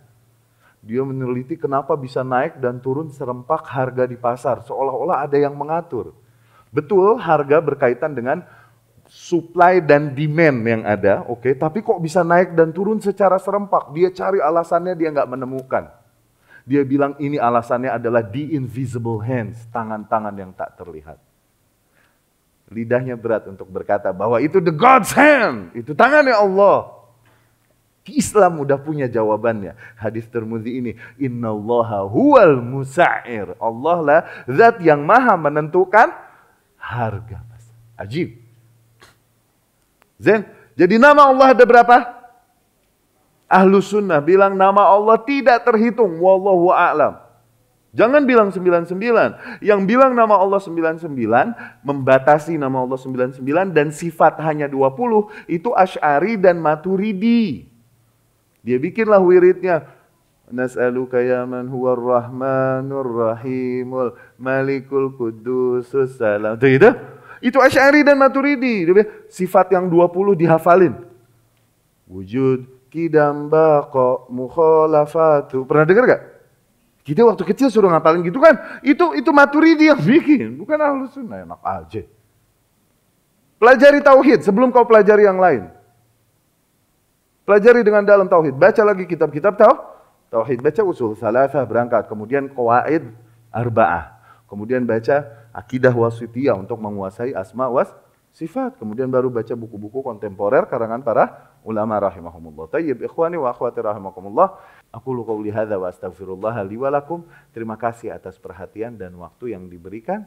Dia meneliti kenapa bisa naik dan turun serempak harga di pasar, seolah-olah ada yang mengatur. Betul, harga berkaitan dengan supply dan demand yang ada, oke, tapi kok bisa naik dan turun secara serempak? Dia cari alasannya, dia nggak menemukan. Dia bilang ini alasannya adalah the invisible hands, tangan-tangan yang tak terlihat. Lidahnya berat untuk berkata bahwa itu the God's hand, itu tangannya Allah. Islam udah punya jawabannya. Hadis Tirmidzi ini, Innallaha huwal musa'ir. Allah lah zat yang maha menentukan harga pasar. Ajib. Zen, jadi nama Allah ada berapa? Ahlus sunnah bilang nama Allah tidak terhitung. Wallahu a'lam. Jangan bilang 99. Yang bilang nama Allah 99, membatasi nama Allah 99 dan sifat hanya 20, itu Asy'ari dan Maturidi. Dia bikinlah wiridnya. Nas'aluka ya man huwar rahmanur rahimul malikul kudusus salam. Itu Asy'ari dan Maturidi. Sifat yang 20 dihafalin. Wujud, qidam, baqa, mukhalafatu. Pernah dengar gak? Kita waktu kecil suruh ngapalin gitu kan. Itu Maturidi yang bikin. Bukan Ahlus Sunnah. Enak aja. Pelajari tauhid sebelum kau pelajari yang lain. Pelajari dengan dalam tauhid. Baca lagi kitab-kitab tauhid. Baca usul salasah berangkat. Kemudian qawaid arba'ah. Kemudian baca akidah wasitiyah untuk menguasai asma was sifat. Kemudian baru baca buku-buku kontemporer karangan para ulama rahimahumullah. Tayyib ikhwani wa akhwati rahimakumullah. Aku qouli hadza wa astaghfirullah li wa lakum. Terima kasih atas perhatian dan waktu yang diberikan.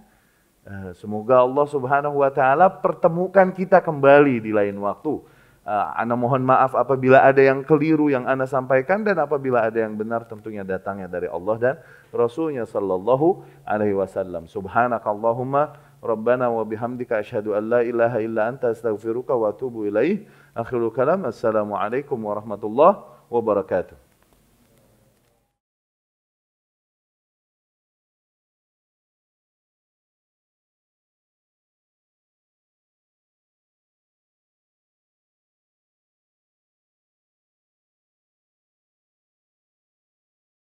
Semoga Allah Subhanahu wa taala pertemukan kita kembali di lain waktu. Ana mohon maaf apabila ada yang keliru yang ana sampaikan, dan apabila ada yang benar tentunya datangnya dari Allah dan Rasulnya sallallahu alaihi wasallam. Subhanakallahumma rabbana wa bihamdika asyhadu an la ilaha illa anta astaghfiruka wa atubu ilaih. Akhirul kalam, assalamualaikum warahmatullahi wabarakatuh.